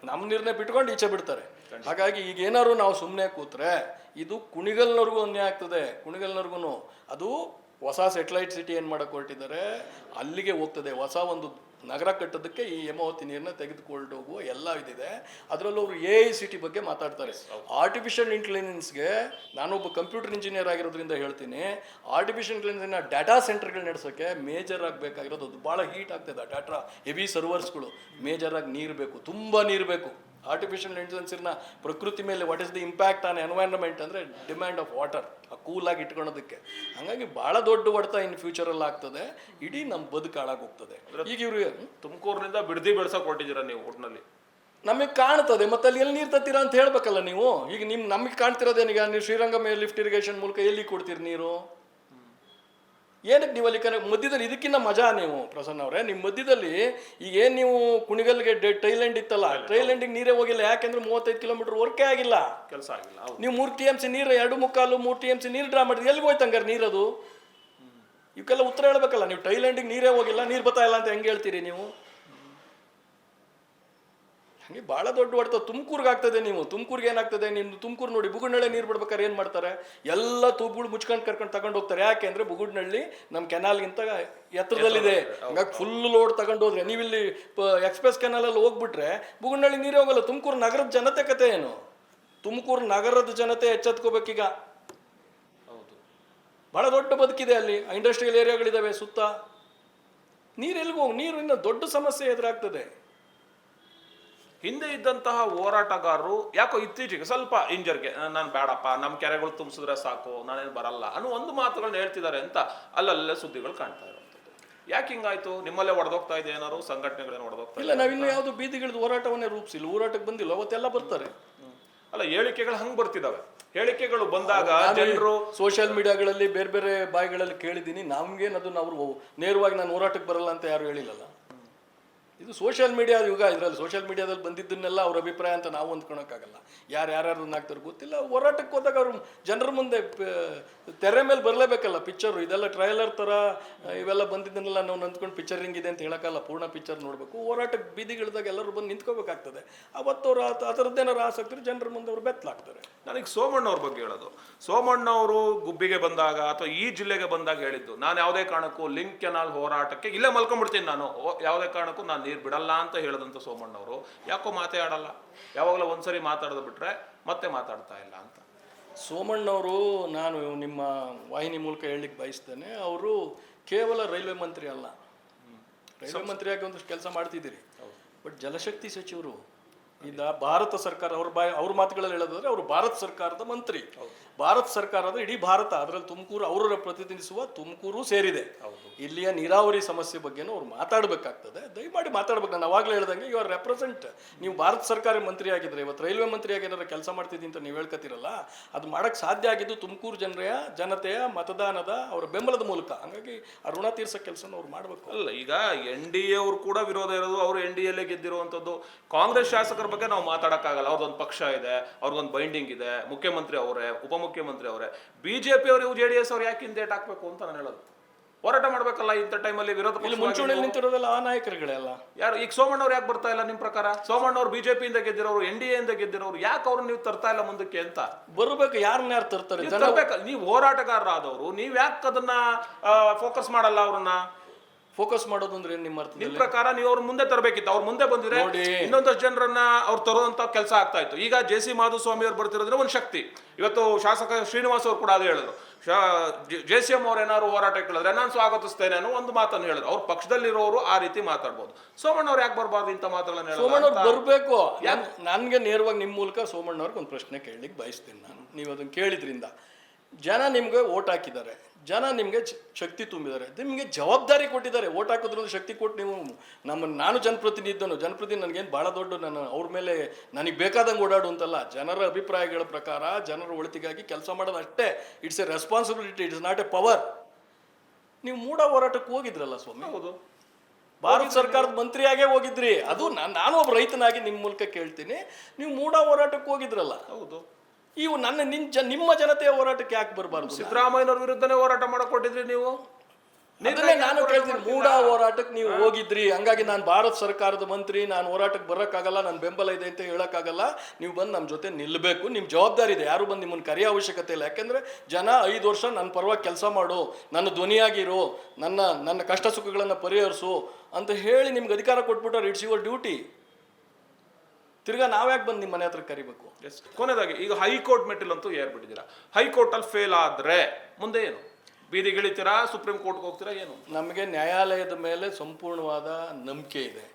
ನಮ್ಮ ನೀರನ್ನೇ ಬಿಟ್ಕೊಂಡು ಈಚೆ ಬಿಡ್ತಾರೆ. ಹಾಗಾಗಿ ಈಗ ಏನಾದ್ರು ನಾವು ಸುಮ್ಮನೆ ಕೂತ್ರೆ ಇದು ಕುಣಿಗಲ್ನವ್ರಿಗೂ ಅನ್ಯಾಯ ಆಗ್ತದೆ. ಕುಣಿಗಲ್ನವ್ರಿಗೂ ಅದು ಹೊಸ ಸೆಟಲೈಟ್ ಸಿಟಿ ಏನು ಮಾಡಕ್ಕೆ ಹೊರಟಿದ್ದಾರೆ, ಅಲ್ಲಿಗೆ ಹೋಗ್ತದೆ. ಹೊಸ ಒಂದು ನಗರ ಕಟ್ಟೋದಕ್ಕೆ ಈ ಹೇಮಾವತಿ ನೀರನ್ನ ತೆಗೆದುಕೊಂಡು ಹೋಗುವ ಎಲ್ಲ ಇದಿದೆ. ಅದರಲ್ಲೂ ಅವರು AICT ಬಗ್ಗೆ ಮಾತಾಡ್ತಾರೆ. ಆರ್ಟಿಫಿಷಿಯಲ್ ಇಂಟೆಲಿಜೆನ್ಸ್ಗೆ ನಾನೊಬ್ಬ ಕಂಪ್ಯೂಟರ್ ಇಂಜಿನಿಯರ್ ಆಗಿರೋದ್ರಿಂದ ಹೇಳ್ತೀನಿ, ಆರ್ಟಿಫಿಷಿಯಲ್ ಇಂಟೆಲಿಜೆನ್ಸ್ನ ಡಾಟಾ ಸೆಂಟರ್ಗಳು ನಡೆಸೋಕ್ಕೆ ಮೇಜರ್ ಆಗಬೇಕಾಗಿರೋದು ಅದು ಭಾಳ ಹೀಟ್ ಆಗ್ತದೆ. ಡಾಟಾ ಹೆವಿ ಸರ್ವರ್ಸ್ಗಳು ಮೇಜರ್ ಆಗಿ ನೀರು ಬೇಕು, ತುಂಬ ನೀರು ಬೇಕು. ಆರ್ಟಿಫಿಷಿಯಲ್ ಇಂಟೆಲಿಜೆನ್ಸ್ನ ಪ್ರಕೃತಿ ಮೇಲೆ what is the impact on environment ಅಂದರೆ ಡಿಮ್ಯಾಂಡ್ ಆಫ್ ವಾಟರ್, ಕೂಲಾಗಿ ಇಟ್ಕೊಳ್ಳೋದಕ್ಕೆ. ಹಾಗಾಗಿ ಭಾಳ ದೊಡ್ಡ ಹೊಡೆತ ಇನ್ ಫ್ಯೂಚರಲ್ಲಿ ಆಗ್ತದೆ. ಇಡೀ ನಮ್ಮ ಬದುಕು ಹಾಳಾಗೋಗ್ತದೆ. ಈಗ ಇವ್ರಿಗೆ ತುಮಕೂರಿನಿಂದ ಬಿಡದಿ ಬೆಳೆಸೋಕೆ ಹೊರಟಿದ್ದೀರಾ ನೀವು ಒಟ್ಟಿನಲ್ಲಿ? ನಮಗೆ ಕಾಣ್ತದೆ, ಮತ್ತೆ ಅಲ್ಲಿ ಎಲ್ಲಿ ನೀರು ತತ್ತೀರಾ ಅಂತ ಹೇಳ್ಬೇಕಲ್ಲ ನೀವು. ಈಗ ನಮಗೆ ಕಾಣ್ತಿರೋದೇನೀಗ ನೀವು ಶ್ರೀರಂಗಂ ಲಿಫ್ಟ್ ಇರಿಗೇಷನ್ ಮೂಲಕ ಎಲ್ಲಿ ಕೊಡ್ತೀರಿ ನೀರು? ಏನಕ್ಕೆ ನೀವು ಅಲ್ಲಿ ಮಧ್ಯದಲ್ಲಿ ಇದಕ್ಕಿಂತ ಮಜಾ ನೀವು ಪ್ರಸನ್ನ ಅವರೇ, ನಿಮ್ಮ ಮಧ್ಯದಲ್ಲಿ ಈಗ ಏನು ನೀವು ಕುಣಿಗಲ್ಗೆ ಟೈಲ್ಯಾಂಡ್ ಇತ್ತಲ್ಲ, ಟೈಲ್ಯಾಂಡಿಗೆ ನೀರೇ ಹೋಗಿಲ್ಲ. ಯಾಕೆಂದ್ರೆ 35 ಕಿಲೋಮೀಟರ್ ವರ್ಕೇ ಆಗಿಲ್ಲ, ಕೆಲಸ ಆಗಿಲ್ಲ. ನೀವು 3 TMC ನೀರು 2.25-3 TMC ನೀರು ಡ್ರಾ ಮಾಡಿದ್ರೆ ಎಲ್ಲಿಗೆ ಹೋಯ್ತು ಹಂಗಾರೆ ನೀರದು? ಇವಕ್ಕೆಲ್ಲ ಉತ್ತರ ಹೇಳ್ಬೇಕಲ್ಲ. ನೀವು ಟೈಲ್ಯಾಂಡಿಗೆ ನೀರೇ ಹೋಗಿಲ್ಲ, ನೀರು ಬರ್ತಾ ಇಲ್ಲ ಅಂತ ಹೆಂಗೆ ಹೇಳ್ತೀರಿ ನೀವು? ಹಾಗೆ ಭಾಳ ದೊಡ್ಡ ಹೊಡೆತ ತುಮಕೂರ್ಗೆ ಆಗ್ತದೆ. ನೀವು ತುಮಕೂರ್ಗೆ ಏನಾಗ್ತದೆ, ನಿಮ್ದು ತುಮಕೂರು ನೋಡಿ, ಬುಗುಡ್ನಳ್ಳಿ ನೀರು ಬಿಡ್ಬೇಕಾದ್ರೆ ಏನು ಮಾಡ್ತಾರೆ, ಎಲ್ಲ ತೂಬುಗಳು ಮುಚ್ಕೊಂಡು ಕರ್ಕೊಂಡು ತಗೊಂಡು ಹೋಗ್ತಾರೆ. ಯಾಕೆ ಅಂದರೆ ಬುಗುಡ್ನಳ್ಳಿ ನಮ್ಮ ಕೆನಾಲ್ಗಿಂತ ಎತ್ತರದಲ್ಲಿದೆ. ಹಂಗಾಗಿ ಫುಲ್ ಲೋಡ್ ತಗೊಂಡು ಹೋದ್ರೆ, ನೀವಿಲ್ಲಿ ಎಕ್ಸ್ಪ್ರೆಸ್ ಕೆನಾಲಲ್ಲಿ ಹೋಗ್ಬಿಟ್ರೆ ಬುಗುಡ್ನಳ್ಳಿ ನೀರೇ ಹೋಗಲ್ಲ. ತುಮಕೂರು ನಗರದ ಜನತೆ ಕತೆ ಏನು? ತುಮಕೂರು ನಗರದ ಜನತೆ ಎಚ್ಚೆತ್ಕೋಬೇಕೀಗ. ಹೌದು, ಭಾಳ ದೊಡ್ಡ ಬದುಕಿದೆ ಅಲ್ಲಿ, ಇಂಡಸ್ಟ್ರಿಯಲ್ ಏರಿಯಾಗಳಿದ್ದಾವೆ ಸುತ್ತ. ನೀರು ಎಲ್ಲಿಗೆ ಹೋಗಿ, ನೀರು ಇನ್ನೂ ದೊಡ್ಡ ಸಮಸ್ಯೆ ಎದುರಾಗ್ತದೆ. ಹಿಂದೆ ಇದ್ದಂತಹ ಹೋರಾಟಗಾರರು ಯಾಕೋ ಇತ್ತೀಚೆಗೆ ಸ್ವಲ್ಪ ಇಂಜರ್ಗೆ ನಾನು ಬೇಡಪ್ಪ, ನಮ್ಮ ಕೆರೆಗಳು ತುಂಬಿಸಿದ್ರೆ ಸಾಕು, ನಾನೇನು ಬರಲ್ಲ ಅನ್ನೋ ಒಂದು ಮಾತುಗಳನ್ನ ಹೇಳ್ತಿದ್ದಾರೆ ಅಂತ ಅಲ್ಲಲ್ಲೇ ಸುದ್ದಿಗಳು ಕಾಣ್ತಾ ಇರುವಂಥದ್ದು. ಯಾಕೆ ಹಿಂಗಾಯ್ತು? ನಿಮ್ಮಲ್ಲೇ ಹೊಡೆದೋಗ್ತಾ ಇದೆ ಏನಾರು? ಸಂಘಟನೆಗಳೇನು ಹೊಡೆದೋಗ್ತಾ ಇಲ್ಲ, ನಾವಿನ್ನೂ ಯಾವುದು ಬೀದಿಗಿಳಿದು ಹೋರಾಟವನ್ನೇ ರೂಪಿಸಿಲ್ಲ. ಹೋರಾಟಕ್ಕೆ ಬಂದಿಲ್ಲ, ಅವತ್ತೆಲ್ಲ ಬರ್ತಾರೆ. ಅಲ್ಲ, ಹೇಳಿಕೆಗಳು ಹಂಗೆ ಬರ್ತಿದಾವೆ. ಹೇಳಿಕೆಗಳು ಬಂದಾಗ ಜನರು ಸೋಷಿಯಲ್ ಮೀಡಿಯಾಗಳಲ್ಲಿ ಬೇರೆ ಬೇರೆ ಬಾಯಿಗಳಲ್ಲಿ ಕೇಳಿದ್ದೀನಿ. ನಮ್ಗೇನದು ಅವರು ನೇರವಾಗಿ ನಾನು ಹೋರಾಟಕ್ಕೆ ಬರಲ್ಲ ಅಂತ ಯಾರು ಹೇಳಿಲ್ಲಲ್ಲ. ಇದು ಸೋಷಿಯಲ್ ಮೀಡಿಯಾ ಯುಗ. ಇದರಲ್ಲಿ ಸೋಷಿಯಲ್ ಮೀಡಿಯಾದಲ್ಲಿ ಬಂದಿದ್ದನ್ನೆಲ್ಲ ಅವ್ರ ಅಭಿಪ್ರಾಯ ಅಂತ ನಾವು ಅಂದ್ಕೊಳಕ್ಕಾಗಲ್ಲ. ಯಾರ್ಯಾರನ್ನ ಆಗ್ತಾರೆ ಗೊತ್ತಿಲ್ಲ. ಹೋರಾಟಕ್ಕೆ ಹೋದಾಗ ಅವರು ಜನರ ಮುಂದೆ ತೆರೆ ಮೇಲೆ ಬರಲೇಬೇಕಲ್ಲ ಪಿಕ್ಚರು. ಇದೆಲ್ಲ ಟ್ರೈಲರ್ ಥರ ಇವೆಲ್ಲ ಬಂದಿದ್ದನ್ನೆಲ್ಲ ನಾವು ಅಂದ್ಕೊಂಡು ಪಿಕ್ಚರಿಂಗ್ ಇದೆ ಅಂತ ಹೇಳೋಕ್ಕಲ್ಲ, ಪೂರ್ಣ ಪಿಕ್ಚರ್ ನೋಡಬೇಕು. ಹೋರಾಟಕ್ಕೆ ಬೀದಿಗಿಳಿದಾಗ ಎಲ್ಲರೂ ಬಂದು ನಿಂತ್ಕೋಬೇಕಾಗ್ತದೆ. ಅವತ್ತವ್ರು ಆ ಥರದ್ದೇನಾರು ಆಸಕ್ತಿ ಜನರ ಮುಂದೆ ಅವ್ರು ಬೆತ್ತಲಾಗ್ತಾರೆ. ನನಗೆ ಸೋಮಣ್ಣವ್ರ ಬಗ್ಗೆ ಹೇಳೋದು, ಸೋಮಣ್ಣವರು ಗುಬ್ಬಿಗೆ ಬಂದಾಗ ಅಥವಾ ಈ ಜಿಲ್ಲೆಗೆ ಬಂದಾಗ ಹೇಳಿದ್ದು, ನಾನು ಯಾವುದೇ ಕಾರಣಕ್ಕೂ ಲಿಂಕ್ ಕೆನಾಲ್ ಹೋರಾಟಕ್ಕೆ ಇಲ್ಲೇ ಮಲ್ಕೊಂಡ್ಬಿಡ್ತೀನಿ, ನಾನು ಯಾವುದೇ ಕಾರಣಕ್ಕೂ ನಾನು ನೀರು ಬಿಡಲ್ಲ ಅಂತ ಹೇಳದಂತ ಸೋಮಣ್ಣವರು ಯಾಕೋ ಮಾತೇ ಆಡಲ್ಲ. ಯಾವಾಗಲೂ ಒಂದ್ಸರಿ ಮಾತಾಡೋದು ಬಿಟ್ರೆ ಮತ್ತೆ ಮಾತಾಡ್ತಾ ಇಲ್ಲ ಅಂತ. ಸೋಮಣ್ಣವರು, ನಾನು ನಿಮ್ಮ ವಾಹಿನಿ ಮೂಲಕ ಹೇಳಲಿಕ್ಕೆ ಬಯಸ್ತೇನೆ, ಅವರು ಕೇವಲ ರೈಲ್ವೆ ಮಂತ್ರಿ ಅಲ್ಲ. ರೈಲ್ವೆ ಮಂತ್ರಿಯಾಗಿ ಒಂದಷ್ಟು ಕೆಲಸ ಮಾಡ್ತಿದ್ದೀರಿ, ಬಟ್ ಜಲಶಕ್ತಿ ಸಚಿವರು. ಈಗ ಭಾರತ ಸರ್ಕಾರ, ಅವ್ರ ಮಾತುಗಳಲ್ಲಿ ಹೇಳೋದಾದ್ರೆ ಅವರು ಭಾರತ ಸರ್ಕಾರದ ಮಂತ್ರಿ. ಭಾರತ ಸರ್ಕಾರದ ಇಡೀ ಭಾರತ, ಅದರಲ್ಲಿ ತುಮಕೂರು, ಅವರು ಪ್ರತಿನಿಧಿಸುವ ತುಮಕೂರು ಸೇರಿದೆ. ಇಲ್ಲಿಯ ನೀರಾವರಿ ಸಮಸ್ಯೆ ಬಗ್ಗೆನೂ ಅವ್ರು ಮಾತಾಡಬೇಕಾಗ್ತದೆ. ದಯಮಾಡಿ ಮಾತಾಡ್ಬೇಕು. ನಾನು ಅವಾಗಲೇ ಹೇಳ್ದಂಗೆ ಯು ಆರ್ ರೆಪ್ರೆಸೆಂಟ್. ನೀವು ಭಾರತ ಸರ್ಕಾರ ಮಂತ್ರಿ ಆಗಿದ್ರೆ, ಇವತ್ತು ರೈಲ್ವೆ ಮಂತ್ರಿಯಾಗಿ ಏನಾದ್ರು ಕೆಲಸ ಮಾಡ್ತಿದ್ದೀನಿ ಅಂತ ನೀವು ಹೇಳ್ಕೊತಿರಲ್ಲ, ಅದು ಮಾಡೋಕ್ಕೆ ಸಾಧ್ಯ ಆಗಿದ್ದು ತುಮಕೂರು ಜನತೆಯ ಮತದಾನದ ಅವರ ಬೆಂಬಲದ ಮೂಲಕ. ಹಾಗಾಗಿ ಆ ಋಣ ತೀರ್ಸೋ ಕೆಲಸನ ಅವ್ರು ಮಾಡಬೇಕು. ಅಲ್ಲ, ಈಗ NDA ಅವರು ಕೂಡ ವಿರೋಧ ಇರೋದು, ಅವರು NDA ಗೆದ್ದಿರುವಂಥದ್ದು. ಕಾಂಗ್ರೆಸ್ ಶಾಸಕರ ಬಗ್ಗೆ ನಾವು ಮಾತಾಡೋಕ್ಕಾಗಲ್ಲ. ಅವ್ರದ್ದೊಂದು ಪಕ್ಷ ಇದೆ, ಅವ್ರಿಗೊಂದು ಬೈಂಡಿಂಗ್ ಇದೆ, ಮುಖ್ಯಮಂತ್ರಿ ಅವರೇ, ಉಪಮುಖ್ಯಮಂತ್ರಿ ಅವರೇ. BJP ಅವರು JDS ಅವ್ರು ಯಾಕೆ ಹಿಂದೇಟ್ ಹಾಕ್ಬೇಕು ಅಂತ ನಾನು ಹೇಳೋದು. ಹೋರಾಟ ಮಾಡ್ಬೇಕಲ್ಲ ಇಂಥ ಟೈಮಲ್ಲಿ. ವಿರೋಧ ಮುಂಚೂಣಿಯಲ್ಲಿ ನಿಂತಿರೋದೆಲ್ಲ ಆ ನಾಯಕರುಗಳೆಲ್ಲ ಯಾರು? ಈಗ ಸೋಮಣ್ಣವ್ರು ಯಾಕೆ ಬರ್ತಾ ಇಲ್ಲ ನಿಮ್ಮ ಪ್ರಕಾರ? ಸೋಮಣ್ಣವ್ರು BJP ಇಂದ ಗೆದ್ದಿರೋರು, NDA ಇಂದ ಗೆದ್ದಿರೋರು, ಯಾಕೆ ಅವ್ರು ನೀವು ತರ್ತಾ ಇಲ್ಲ ಮುಂದಕ್ಕೆ ಅಂತ? ಬರ್ಬೇಕು. ಯಾರನ್ನ ಯಾರು ತರ್ತಾರೆ? ನೀವು ಹೋರಾಟಗಾರರಾದವರು, ನೀವ್ ಯಾಕೆ ಅದನ್ನ ಫೋಕಸ್ ಮಾಡಲ್ಲ ಅವ್ರನ್ನ? ಫೋಕಸ್ ಮಾಡೋದು ಅಂದ್ರೆ ನಿಮ್ಮ ನಿಮ್ ಅರ್ಥದಲ್ಲಿ ಪ್ರಕಾರ ನೀವು ಅವ್ರ ಮುಂದೆ ತರಬೇಕಿತ್ತು. ಅವ್ರ ಮುಂದೆ ಬಂದಿದ್ರೆ ನೋಡಿ. ಇನ್ನೊಂದಷ್ಟು ಜನರನ್ನ ಅವ್ರು ತರುವಂತ ಕೆಲಸ ಆಗ್ತಾ ಇತ್ತು. ಈಗ ಜೆ.ಸಿ. ಮಾಧುಸ್ವಾಮಿ ಅವ್ರು ಬರ್ತಿರೋದ್ರೆ ಒಂದು ಶಕ್ತಿ. ಇವತ್ತು ಶಾಸಕ ಶ್ರೀನಿವಾಸ್ ಅವರು ಕೂಡ ಅದೇ ಹೇಳಿದ್ರು. JCM ಅವ್ರು ಏನಾದ್ರು ಹೋರಾಟ ಕೇಳಿದ್ರೆ ನಾನು ಸ್ವಾಗತಿಸ್ತೇನೆ ಅನ್ನೋ ಒಂದು ಮಾತನ್ನು ಹೇಳಿದ್ರು. ಅವ್ರ ಪಕ್ಷದಲ್ಲಿರೋರು ಆ ರೀತಿ ಮಾತಾಡ್ಬೋದು. ಸೋಮಣ್ಣ ಅವ್ರು ಯಾಕೆ ಬರ್ಬಾರ್ದು ಇಂಥ ಮಾತುಗಳನ್ನ ಸೋಮಣ್ಣ ಅವ್ರು ಬರಬೇಕು. ನನ್ಗೆ ನೇರವಾಗಿ ನಿಮ್ಮ ಮೂಲಕ ಸೋಮಣ್ಣ ಅವ್ರಿಗೆ ಒಂದು ಪ್ರಶ್ನೆ ಕೇಳಲಿಕ್ಕೆ ಬಯಸ್ತೀನಿ ನಾನು. ನೀವು ಅದನ್ನ ಕೇಳಿದ್ರಿಂದ ಜನ ನಿಮ್ಗೆ ಓಟ್ ಹಾಕಿದ್ದಾರೆ, ಜನ ನಿಮಗೆ ಶಕ್ತಿ ತುಂಬಿದ್ದಾರೆ, ನಿಮಗೆ ಜವಾಬ್ದಾರಿ ಕೊಟ್ಟಿದ್ದಾರೆ. ಓಟ್ ಹಾಕೋದ್ರಲ್ಲಿ ಶಕ್ತಿ ಕೊಟ್ಟು ನೀವು ನಾನು ಜನಪ್ರತಿನಿಧಿ ನನಗೇನು ಭಾಳ ದೊಡ್ಡ ನಾನು ಅವ್ರ ಮೇಲೆ ನನಗೆ ಬೇಕಾದಂಗೆ ಓಡಾಡು ಅಂತಲ್ಲ. ಜನರ ಅಭಿಪ್ರಾಯಗಳ ಪ್ರಕಾರ ಜನರ ಒಳಿತಿಗಾಗಿ ಕೆಲಸ ಮಾಡೋದು ಅಷ್ಟೇ. It's A responsibility, it's not A power. ನೀವು ಮೂಡ ಹೋರಾಟಕ್ಕೆ ಹೋಗಿದ್ರಲ್ಲ ಸ್ವಾಮಿ. ಹೌದು, ಭಾರತ ಸರ್ಕಾರದ ಮಂತ್ರಿಯಾಗೇ ಹೋಗಿದ್ರಿ. ಅದು ನಾನು ಒಬ್ಬ ರೈತನಾಗಿ ನಿಮ್ಮ ಮೂಲಕ ಕೇಳ್ತೀನಿ, ನೀವು ಮೂಡ ಹೋರಾಟಕ್ಕೆ ಹೋಗಿದ್ರಲ್ಲ. ಹೌದು. ಇವು ನಿಮ್ಮ ಜನತೆಯ ಹೋರಾಟಕ್ಕೆ ಯಾಕೆ ಬರಬಾರ್ದು? ಸಿದ್ದರಾಮಯ್ಯನವ್ರ ವಿರುದ್ಧನೇ ಹೋರಾಟ ಮಾಡಕ್ ಕೊಟ್ಟಿದ್ರಿ ನೀವು. ನಾನು ಕೇಳ್ತೀನಿ, ಮೂಡ ಹೋರಾಟಕ್ಕೆ ನೀವು ಹೋಗಿದ್ರಿ, ಹಂಗಾಗಿ ನಾನು ಭಾರತ ಸರ್ಕಾರದ ಮಂತ್ರಿ, ನಾನು ಹೋರಾಟಕ್ಕೆ ಬರೋಕ್ಕಾಗಲ್ಲ, ನನ್ನ ಬೆಂಬಲ ಇದೆ ಅಂತ ಹೇಳೋಕ್ಕಾಗಲ್ಲ. ನೀವು ಬಂದು ನಮ್ಮ ಜೊತೆ ನಿಲ್ಲಬೇಕು, ನಿಮ್ಮ ಜವಾಬ್ದಾರಿ ಇದೆ. ಯಾರು ಬಂದು ನಿಮ್ಮನ್ನು ಕರೆಯೋ ಅವಶ್ಯಕತೆ ಇಲ್ಲ. ಯಾಕೆಂದರೆ ಜನ 5 ವರ್ಷ ನನ್ನ ಪರವಾಗಿ ಕೆಲಸ ಮಾಡು, ನನ್ನ ಧ್ವನಿಯಾಗಿರು, ನನ್ನ ಕಷ್ಟ ಸುಖಗಳನ್ನು ಪರಿಹರಿಸು ಅಂತ ಹೇಳಿ ನಿಮ್ಗೆ ಅಧಿಕಾರ ಕೊಟ್ಬಿಟ್ರೆ ಇಟ್ಸ್ ಯುವರ್ ಡ್ಯೂಟಿ. ತಿರ್ಗಾ ನಾವ್ಯಾಕೆ ಬಂದು ನಿಮ್ಮ ಮನೆ ಹತ್ರ ಕರಿಬೇಕು? ಕೊನೆಯದಾಗಿ ಈಗ ಹೈಕೋರ್ಟ್ ಮೆಟ್ಟಿಲಂತೂ ಏರ್ಬಿಟ್ಟಿದ್ದೀರಾ. ಹೈಕೋರ್ಟ್ ಅಲ್ಲಿ ಫೇಲ್ ಆದ್ರೆ ಮುಂದೆ ಏನು? ಬೀದಿಗಿಳಿತೀರಾ, ಸುಪ್ರೀಂ ಕೋರ್ಟ್ಗೆ ಹೋಗ್ತೀರಾ, ಏನು? ನಮಗೆ ನ್ಯಾಯಾಲಯದ ಮೇಲೆ ಸಂಪೂರ್ಣವಾದ ನಂಬಿಕೆ ಇದೆ.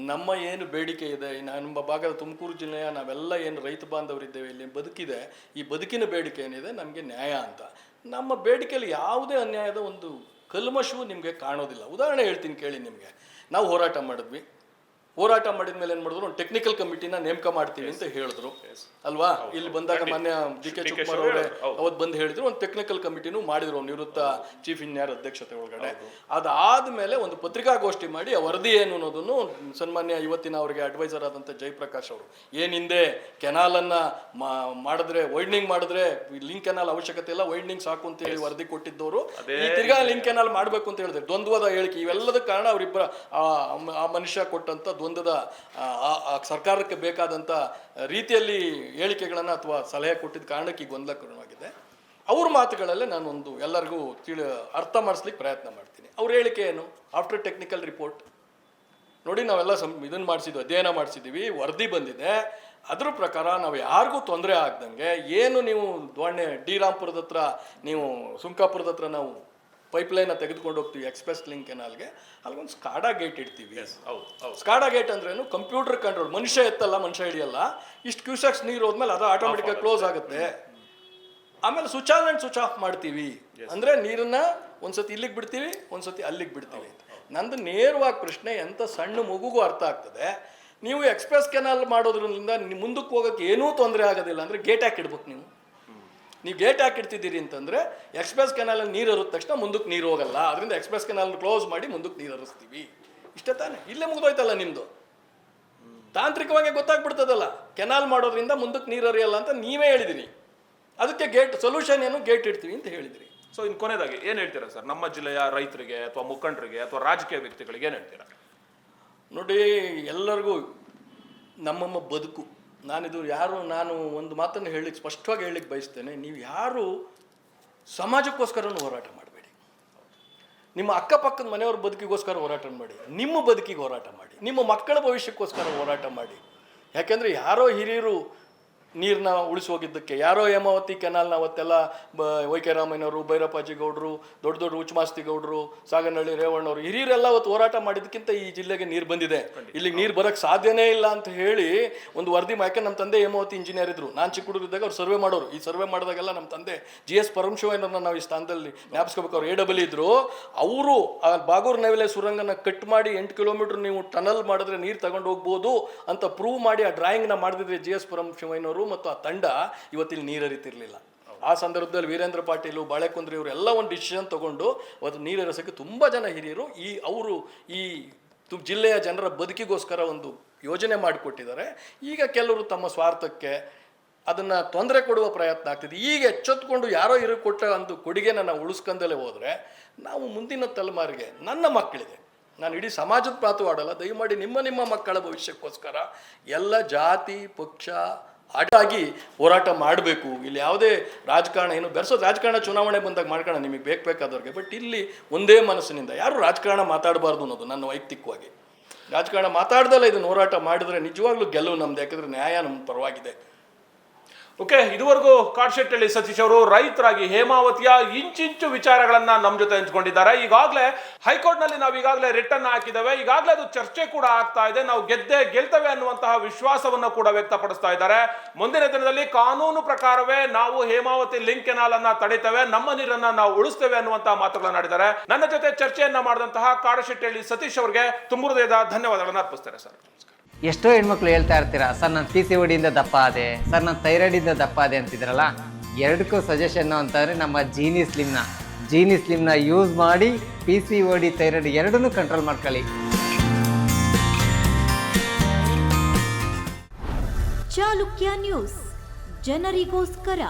ನಮ್ಮ ಏನು ಬೇಡಿಕೆ ಇದೆ, ನಮ್ಮ ಭಾಗದ ತುಮಕೂರು ಜಿಲ್ಲೆಯ ನಾವೆಲ್ಲ ಏನು ರೈತ ಬಾಂಧವರಿದ್ದೇವೆ, ಇಲ್ಲಿ ಬದುಕಿದೆ, ಈ ಬದುಕಿನ ಬೇಡಿಕೆ ಏನಿದೆ ನಮಗೆ ನ್ಯಾಯ ಅಂತ. ನಮ್ಮ ಬೇಡಿಕೆಯಲ್ಲಿ ಯಾವುದೇ ಅನ್ಯಾಯದ ಒಂದು ಕಲ್ಮಶವು ನಿಮಗೆ ಕಾಣೋದಿಲ್ಲ. ಉದಾಹರಣೆ ಹೇಳ್ತೀನಿ ಕೇಳಿ ನಿಮಗೆ. ನಾವು ಹೋರಾಟ ಮಾಡಿದ್ವಿ. ಹೋರಾಟ ಮಾಡಿದ ಮೇಲೆ ಏನು ಮಾಡಿದ್ರು, ಒಂದು ಟೆಕ್ನಿಕಲ್ ಕಮಿಟಿನ ನೇಮಕ ಮಾಡ್ತೀವಿ ಅಂತ ಹೇಳಿದ್ರು ಅಲ್ವಾ. ಇಲ್ಲಿ ಬಂದಾಗ ಮಾನ್ಯ ಡಿ.ಕೆ. ಶಿವಕುಮಾರ್ ಅವರೇ ಅವತ್ತು ಬಂದು ಹೇಳಿದ್ರು, ಒಂದು ಟೆಕ್ನಿಕಲ್ ಕಮಿಟಿನೂ ಮಾಡಿದ್ರು ನಿವೃತ್ತ ಚೀಫ್ ಇಂಜಿನಿಯರ್ ಅಧ್ಯಕ್ಷತೆ ಒಳಗಡೆ. ಅದಾದ್ಮೇಲೆ ಒಂದು ಪತ್ರಿಕಾಗೋಷ್ಠಿ ಮಾಡಿ ಆ ವರದಿ ಏನು ಅನ್ನೋದನ್ನು ಸನ್ಮಾನ್ಯ ಇವತ್ತಿನ ಅವರಿಗೆ ಅಡ್ವೈಸರ್ ಆದಂಥ ಜಯಪ್ರಕಾಶ್ ಅವರು, ಏನಿಂದೆ ಕೆನಾಲನ್ನು ಮಾಡಿದ್ರೆ ವೈಡ್ನಿಂಗ್ ಮಾಡಿದ್ರೆ ಲಿಂಕ್ ಕೆನಾಲ್ ಅವಶ್ಯಕತೆ ಇಲ್ಲ, ವೈಡ್ನಿಂಗ್ ಸಾಕು ಅಂತ ಹೇಳಿ ವರದಿ ಕೊಟ್ಟಿದ್ದವರು ಈ ತಿರ್ಗಾ ಲಿಂಕ್ ಕೆನಾಲ್ ಮಾಡಬೇಕು ಅಂತ ಹೇಳಿದ್ರೆ ದ್ವಂದ್ವದ ಹೇಳಿಕೆ. ಇವೆಲ್ಲದ ಕಾರಣ ಅವರಿಬ್ಬರ ಆ ಮನುಷ್ಯ ಕೊಟ್ಟಂತ ದ್ವಂದ್ವದ ಸರ್ಕಾರಕ್ಕೆ ಬೇಕಾದಂಥ ರೀತಿಯಲ್ಲಿ ಹೇಳಿಕೆಗಳನ್ನು ಅಥವಾ ಸಲಹೆ ಕೊಟ್ಟಿದ್ದ ಕಾರಣಕ್ಕೆ ಈ ಗೊಂದಲಕರವಾಗಿದೆ. ಅವ್ರ ಮಾತುಗಳಲ್ಲೇ ನಾನೊಂದು ಎಲ್ಲರಿಗೂ ಅರ್ಥ ಮಾಡಿಸ್ಲಿಕ್ಕೆ ಪ್ರಯತ್ನ ಮಾಡ್ತೀನಿ. ಅವ್ರ ಹೇಳಿಕೆ ಏನು? ಆಫ್ಟರ್ ಟೆಕ್ನಿಕಲ್ ರಿಪೋರ್ಟ್ ನೋಡಿ, ನಾವೆಲ್ಲ ಇದನ್ನು ಮಾಡಿಸಿದ್ವಿ, ಅಧ್ಯಯನ ಮಾಡಿಸಿದ್ದೀವಿ, ವರದಿ ಬಂದಿದೆ. ಅದ್ರ ಪ್ರಕಾರ ನಾವು ಯಾರಿಗೂ ತೊಂದರೆ ಆಗ್ದಂಗೆ ಏನು ನೀವು ಡಿ ರಾಂಪುರದ ಹತ್ರ, ನೀವು ಸುಂಕಾಪುರದ ಹತ್ರ ನಾವು ಪೈಪ್ಲೈನ ತೆಗೆದುಕೊಂಡು ಹೋಗ್ತೀವಿ ಎಕ್ಸ್ಪ್ರೆಸ್ ಲಿಂಕ್ ಕೆನಾಲ್ಗೆ, ಅಲ್ಲಿಗೊಂದು ಸ್ಕಾಡಾ ಗೇಟ್ ಇಡ್ತೀವಿ. ಸ್ಕಾಡಾ ಗೇಟ್ ಅಂದ್ರೇನು? Computer control. ಮನುಷ್ಯ ಎತ್ತಲ್ಲ, ಮನುಷ್ಯ ಹಿಡಿಯಲ್ಲ. ಇಷ್ಟು ಕ್ಯೂಸೆಕ್ಸ್ ನೀರು ಹೋದ್ಮೇಲೆ ಅದು ಆಟೋಮೆಟಿಕ್ಕಾಗಿ ಕ್ಲೋಸ್ ಆಗುತ್ತೆ. ಆಮೇಲೆ switch on and switch off ಮಾಡ್ತೀವಿ. ಅಂದರೆ ನೀರನ್ನ ಒಂದ್ಸತಿ ಇಲ್ಲಿಗೆ ಬಿಡ್ತೀವಿ, ಒಂದ್ಸತಿ ಅಲ್ಲಿಗೆ ಬಿಡ್ತೀವಿ. ನಂದು ನೇರವಾಗಿ ಪ್ರಶ್ನೆ, ಎಂಥ ಸಣ್ಣ ಮಗುಗೂ ಅರ್ಥ ಆಗ್ತದೆ. ನೀವು ಎಕ್ಸ್ಪ್ರೆಸ್ ಕೆನಾಲ್ ಮಾಡೋದ್ರಿಂದ ಮುಂದಕ್ಕೆ ಹೋಗೋಕ್ಕೆ ಏನೂ ತೊಂದರೆ ಆಗೋದಿಲ್ಲ ಅಂದರೆ ಗೇಟ್ ಹಾಕಿ ಇಡ್ಬೇಕು. ನೀವು ಗೇಟ್ ಹಾಕಿಡ್ತಿದ್ದೀರಿ ಅಂತಂದರೆ ಎಕ್ಸ್ಪ್ರೆಸ್ ಕೆನಾಲಲ್ಲಿ ನೀರು ಹರಿದ ತಕ್ಷಣ ಮುಂದಕ್ಕೆ ನೀರು ಹೋಗಲ್ಲ. ಅದರಿಂದ ಎಕ್ಸ್ಪ್ರೆಸ್ ಕೆನಾಲ್ ಕ್ಲೋಸ್ ಮಾಡಿ ಮುಂದಕ್ಕೆ ನೀರು ಹರಿಸ್ತೀವಿ. ಇಷ್ಟೇ ತಾನೆ? ಇಲ್ಲೇ ಮುಗಿದೋಯ್ತಲ್ಲ ನಿಮ್ಮದು. ತಾಂತ್ರಿಕವಾಗಿ ಗೊತ್ತಾಗ್ಬಿಡ್ತದಲ್ಲ, ಕೆನಾಲ್ ಮಾಡೋದ್ರಿಂದ ಮುಂದಕ್ಕೆ ನೀರು ಹರಿಯಲ್ಲ ಅಂತ ನೀವೇ ಹೇಳಿದಿರಿ. ಅದಕ್ಕೆ ಗೇಟ್ ಸೊಲ್ಯೂಷನ್ ಏನು? ಗೇಟ್ ಇಡ್ತೀವಿ ಅಂತ ಹೇಳಿದಿರಿ. ಸೊ ಇನ್ನು ಕೊನೆಯದಾಗಿ ಏನು ಹೇಳ್ತೀರಾ ಸರ್ ನಮ್ಮ ಜಿಲ್ಲೆಯ ರೈತರಿಗೆ ಅಥವಾ ಮುಖಂಡರಿಗೆ ಅಥವಾ ರಾಜಕೀಯ ವ್ಯಕ್ತಿಗಳಿಗೆ ಏನು ಹೇಳ್ತೀರಾ? ನೋಡಿ, ಎಲ್ಲರಿಗೂ ನಮ್ಮಮ್ಮ ಬದುಕು. ನಾನು ಒಂದು ಮಾತನ್ನು ಹೇಳಲಿಕ್ಕೆ ಸ್ಪಷ್ಟವಾಗಿ ಹೇಳಲಿಕ್ಕೆ ಬಯಸ್ತೇನೆ. ನೀವು ಯಾರು ಸಮಾಜಕ್ಕೋಸ್ಕರನೂ ಹೋರಾಟ ಮಾಡಬೇಡಿ. ನಿಮ್ಮ ಅಕ್ಕಪಕ್ಕದ ಮನೆಯವ್ರ ಬದುಕಿಗೋಸ್ಕರ ಹೋರಾಟ ಮಾಡಿ, ನಿಮ್ಮ ಬದುಕಿಗೆ ಹೋರಾಟ ಮಾಡಿ, ನಿಮ್ಮ ಮಕ್ಕಳ ಭವಿಷ್ಯಕ್ಕೋಸ್ಕರ ಹೋರಾಟ ಮಾಡಿ. ಯಾಕೆಂದರೆ ಯಾರೋ ಹಿರಿಯರು ನೀರನ್ನ ಉಳಿಸೋಗಿದ್ದಕ್ಕೆ, ಯಾರೋ ಹೇಮಾವತಿ ಕೆನಾಲ್ನ ಅವತ್ತೆಲ್ಲ ವೈ.ಕೆ. ರಾಮಯ್ಯನವರು, ಭೈರಪ್ಪಾಜಿ ಗೌಡರು, ದೊಡ್ಡ ದೊಡ್ಡ ಉಚ್ಚಮಾಸ್ತಿ ಗೌಡರು, ಸಾಗನಹಳ್ಳಿ ರೇವಣ್ಣವರು, ಹಿರಿಯರೆಲ್ಲ ಅವತ್ತು ಹೋರಾಟ ಮಾಡಿದ್ದಕ್ಕಿಂತ ಈ ಜಿಲ್ಲೆಗೆ ನೀರು ಬಂದಿದೆ. ಇಲ್ಲಿಗೆ ನೀರು ಬರೋಕ್ಕೆ ಸಾಧ್ಯನೇ ಇಲ್ಲ ಅಂತ ಹೇಳಿ ಒಂದು ವರದಿ. ಯಾಕೆ ನಮ್ಮ ತಂದೆ ಹೇಮಾವತಿ ಇಂಜಿನಿಯರ್ ಇದ್ರು. ನಾನು ಚಿಕ್ಕ ಹುಡುಗರಿದ್ದಾಗ ಅವ್ರು ಸರ್ವೆ ಮಾಡೋರು. ಈ ಸರ್ವೆ ಮಾಡಿದಾಗೆಲ್ಲ ನಮ್ಮ ತಂದೆ GS ಪರಮಶಿವಯ್ಯನವ್ರನ್ನ ನಾವು ಈ ಸ್ಥಾನದಲ್ಲಿ ಜ್ಞಾಪಿಸ್ಕೋಬೇಕು. ಅವ್ರು AW ಇದ್ರು. ಅವರು ಆ ಬಾಗೂರು ನವಿಲೆ ಸುರಂಗನ ಕಟ್ ಮಾಡಿ 8 ಕಿಲೋಮೀಟರ್ ನೀವು ಟನಲ್ ಮಾಡಿದ್ರೆ ನೀರು ತಗೊಂಡು ಹೋಗ್ಬೋದು ಅಂತ ಪ್ರೂವ್ ಮಾಡಿ ಆ ಡ್ರಾಯಿಂಗ್ನ ಮಾಡಿದ್ರೆ GS ಪರಮಶಿವಯ್ಯನವರು ಮತ್ತು ಆ ತಂಡ ಇವತ್ತಿಲ್ಲಿ ನೀರು ಹರಿತಿರ್ಲಿಲ್ಲ. ಆ ಸಂದರ್ಭದಲ್ಲಿ ವೀರೇಂದ್ರ ಪಾಟೀಲು, ಬಾಳೆಕುಂದ್ರಿ ಇವರು ಎಲ್ಲ ಒಂದು ಡಿಸಿಷನ್ ತಗೊಂಡು ಅವತ್ತು ನೀರು ಹರಿಸೋಕ್ಕೆ ತುಂಬ ಜನ ಹಿರಿಯರು ಅವರು ಈ ಜಿಲ್ಲೆಯ ಜನರ ಬದುಕಿಗೋಸ್ಕರ ಒಂದು ಯೋಜನೆ ಮಾಡಿಕೊಟ್ಟಿದ್ದಾರೆ. ಈಗ ಕೆಲವರು ತಮ್ಮ ಸ್ವಾರ್ಥಕ್ಕೆ ಅದನ್ನು ತೊಂದರೆ ಕೊಡುವ ಪ್ರಯತ್ನ ಆಗ್ತಿದೆ. ಈಗ ಎಚ್ಚೆತ್ಕೊಂಡು ಯಾರೋ ಕೊಟ್ಟ ಒಂದು ಕೊಡುಗೆನ ನಾವು ಉಳಿಸ್ಕೊಂಡಲೇ ಹೋದರೆ ನಾವು ಮುಂದಿನ ತಲೆಮಾರಿಗೆ, ನನ್ನ ಮಕ್ಕಳಿಗೆ, ನಾನು ಇಡೀ ಸಮಾಜದ ಮಾತು ಆಡಲ್ಲ, ದಯಮಾಡಿ ನಿಮ್ಮ ಮಕ್ಕಳ ಭವಿಷ್ಯಕ್ಕೋಸ್ಕರ ಎಲ್ಲ ಜಾತಿ ಪಕ್ಷ ಹಾಗಾಗಿ ಹೋರಾಟ ಮಾಡಬೇಕು. ಇಲ್ಲಿ ಯಾವುದೇ ರಾಜಕಾರಣ ಏನು ಬೆರೆಸೋದು, ರಾಜಕಾರಣ ಚುನಾವಣೆ ಬಂದಾಗ ಮಾಡ್ಕೊಳ್ಳೋಣ ನಿಮಗೆ ಬೇಕಾದವ್ರಿಗೆ. ಬಟ್ ಇಲ್ಲಿ ಒಂದೇ ಮನಸ್ಸಿನಿಂದ ಯಾರು ರಾಜಕಾರಣ ಮಾತಾಡಬಾರ್ದು ಅನ್ನೋದು ನನ್ನ ವೈಯಕ್ತಿಕವಾಗಿ. ರಾಜಕಾರಣ ಮಾತಾಡ್ದಲ್ಲ ಇದನ್ನು ಹೋರಾಟ ಮಾಡಿದ್ರೆ ನಿಜವಾಗ್ಲೂ ಗೆಲುವು ನಮ್ದು, ಯಾಕಂದರೆ ನ್ಯಾಯ ನಮ್ಮ ಪರವಾಗಿದೆ. ಓಕೆ, ಇದುವರೆಗೂ ಕಾಡಶೆಟ್ಟಳ್ಳಿ ಸತೀಶ್ ಅವರು ರೈತರಾಗಿ ಹೇಮಾವತಿಯ ಇಂಚಿಂಚು ವಿಚಾರಗಳನ್ನ ನಮ್ಮ ಜೊತೆ ಹಂಚ್ಕೊಂಡಿದ್ದಾರೆ. ಈಗಾಗಲೇ ಹೈಕೋರ್ಟ್ನಲ್ಲಿ ನಾವು ಈಗಾಗಲೇ ರಿಟರ್ನ್ ಹಾಕಿದ್ದೇವೆ, ಈಗಾಗಲೇ ಅದು ಚರ್ಚೆ ಕೂಡ ಆಗ್ತಾ ಇದೆ. ನಾವು ಗೆಲ್ತೇವೆ ಅನ್ನುವಂತಹ ವಿಶ್ವಾಸವನ್ನು ಕೂಡ ವ್ಯಕ್ತಪಡಿಸ್ತಾ ಇದ್ದಾರೆ. ಮುಂದಿನ ದಿನದಲ್ಲಿ ಕಾನೂನು ಪ್ರಕಾರವೇ ನಾವು ಹೇಮಾವತಿ ಲಿಂಕ್ ಕೆನಾಲ್ ಅನ್ನ ತಡಿತೇವೆ, ನಮ್ಮ ನೀರನ್ನ ನಾವು ಉಳಿಸ್ತೇವೆ ಅನ್ನುವಂತಹ ಮಾತುಗಳನ್ನ ಆಡಿದ್ದಾರೆ. ನನ್ನ ಜೊತೆ ಚರ್ಚೆಯನ್ನ ಮಾಡಿದಂತಹ ಕಾಡಶೆಟ್ಟಳ್ಳಿ ಸತೀಶ್ ಅವರಿಗೆ ತುಂಬ ಹೃದಯದ ಧನ್ಯವಾದಗಳನ್ನ ಅರ್ಪಿಸ್ತಾರೆ ಸರ್. ಎಷ್ಟೋ ಹೆಣ್ಮಕ್ಳು ಹೇಳ್ತಾ ಇರ್ತೀರಾ, ಸರ್ ನಾನು PCOD ದಪ್ಪ ಆದೆ, ಸರ್ ನಾನು ಥೈರಾಯ್ಡಿಂದ ದಪ್ಪ ಆದೆ ಅಂತಿದ್ರಲ್ಲ. ಎರಡಕ್ಕೂ ಸಜೆಷನ್ನು ಅಂತಂದರೆ ನಮ್ಮ ಜೀನಿ ಸ್ಲಿಮ್ನ ಯೂಸ್ ಮಾಡಿ PCOD ಥೈರಾಯ್ಡ್ ಎರಡನ್ನೂ ಕಂಟ್ರೋಲ್ ಮಾಡ್ಕೊಳ್ಳಿ. ಚಾಲುಕ್ಯ ನ್ಯೂಸ್, ಜನರಿಗೋಸ್ಕರ.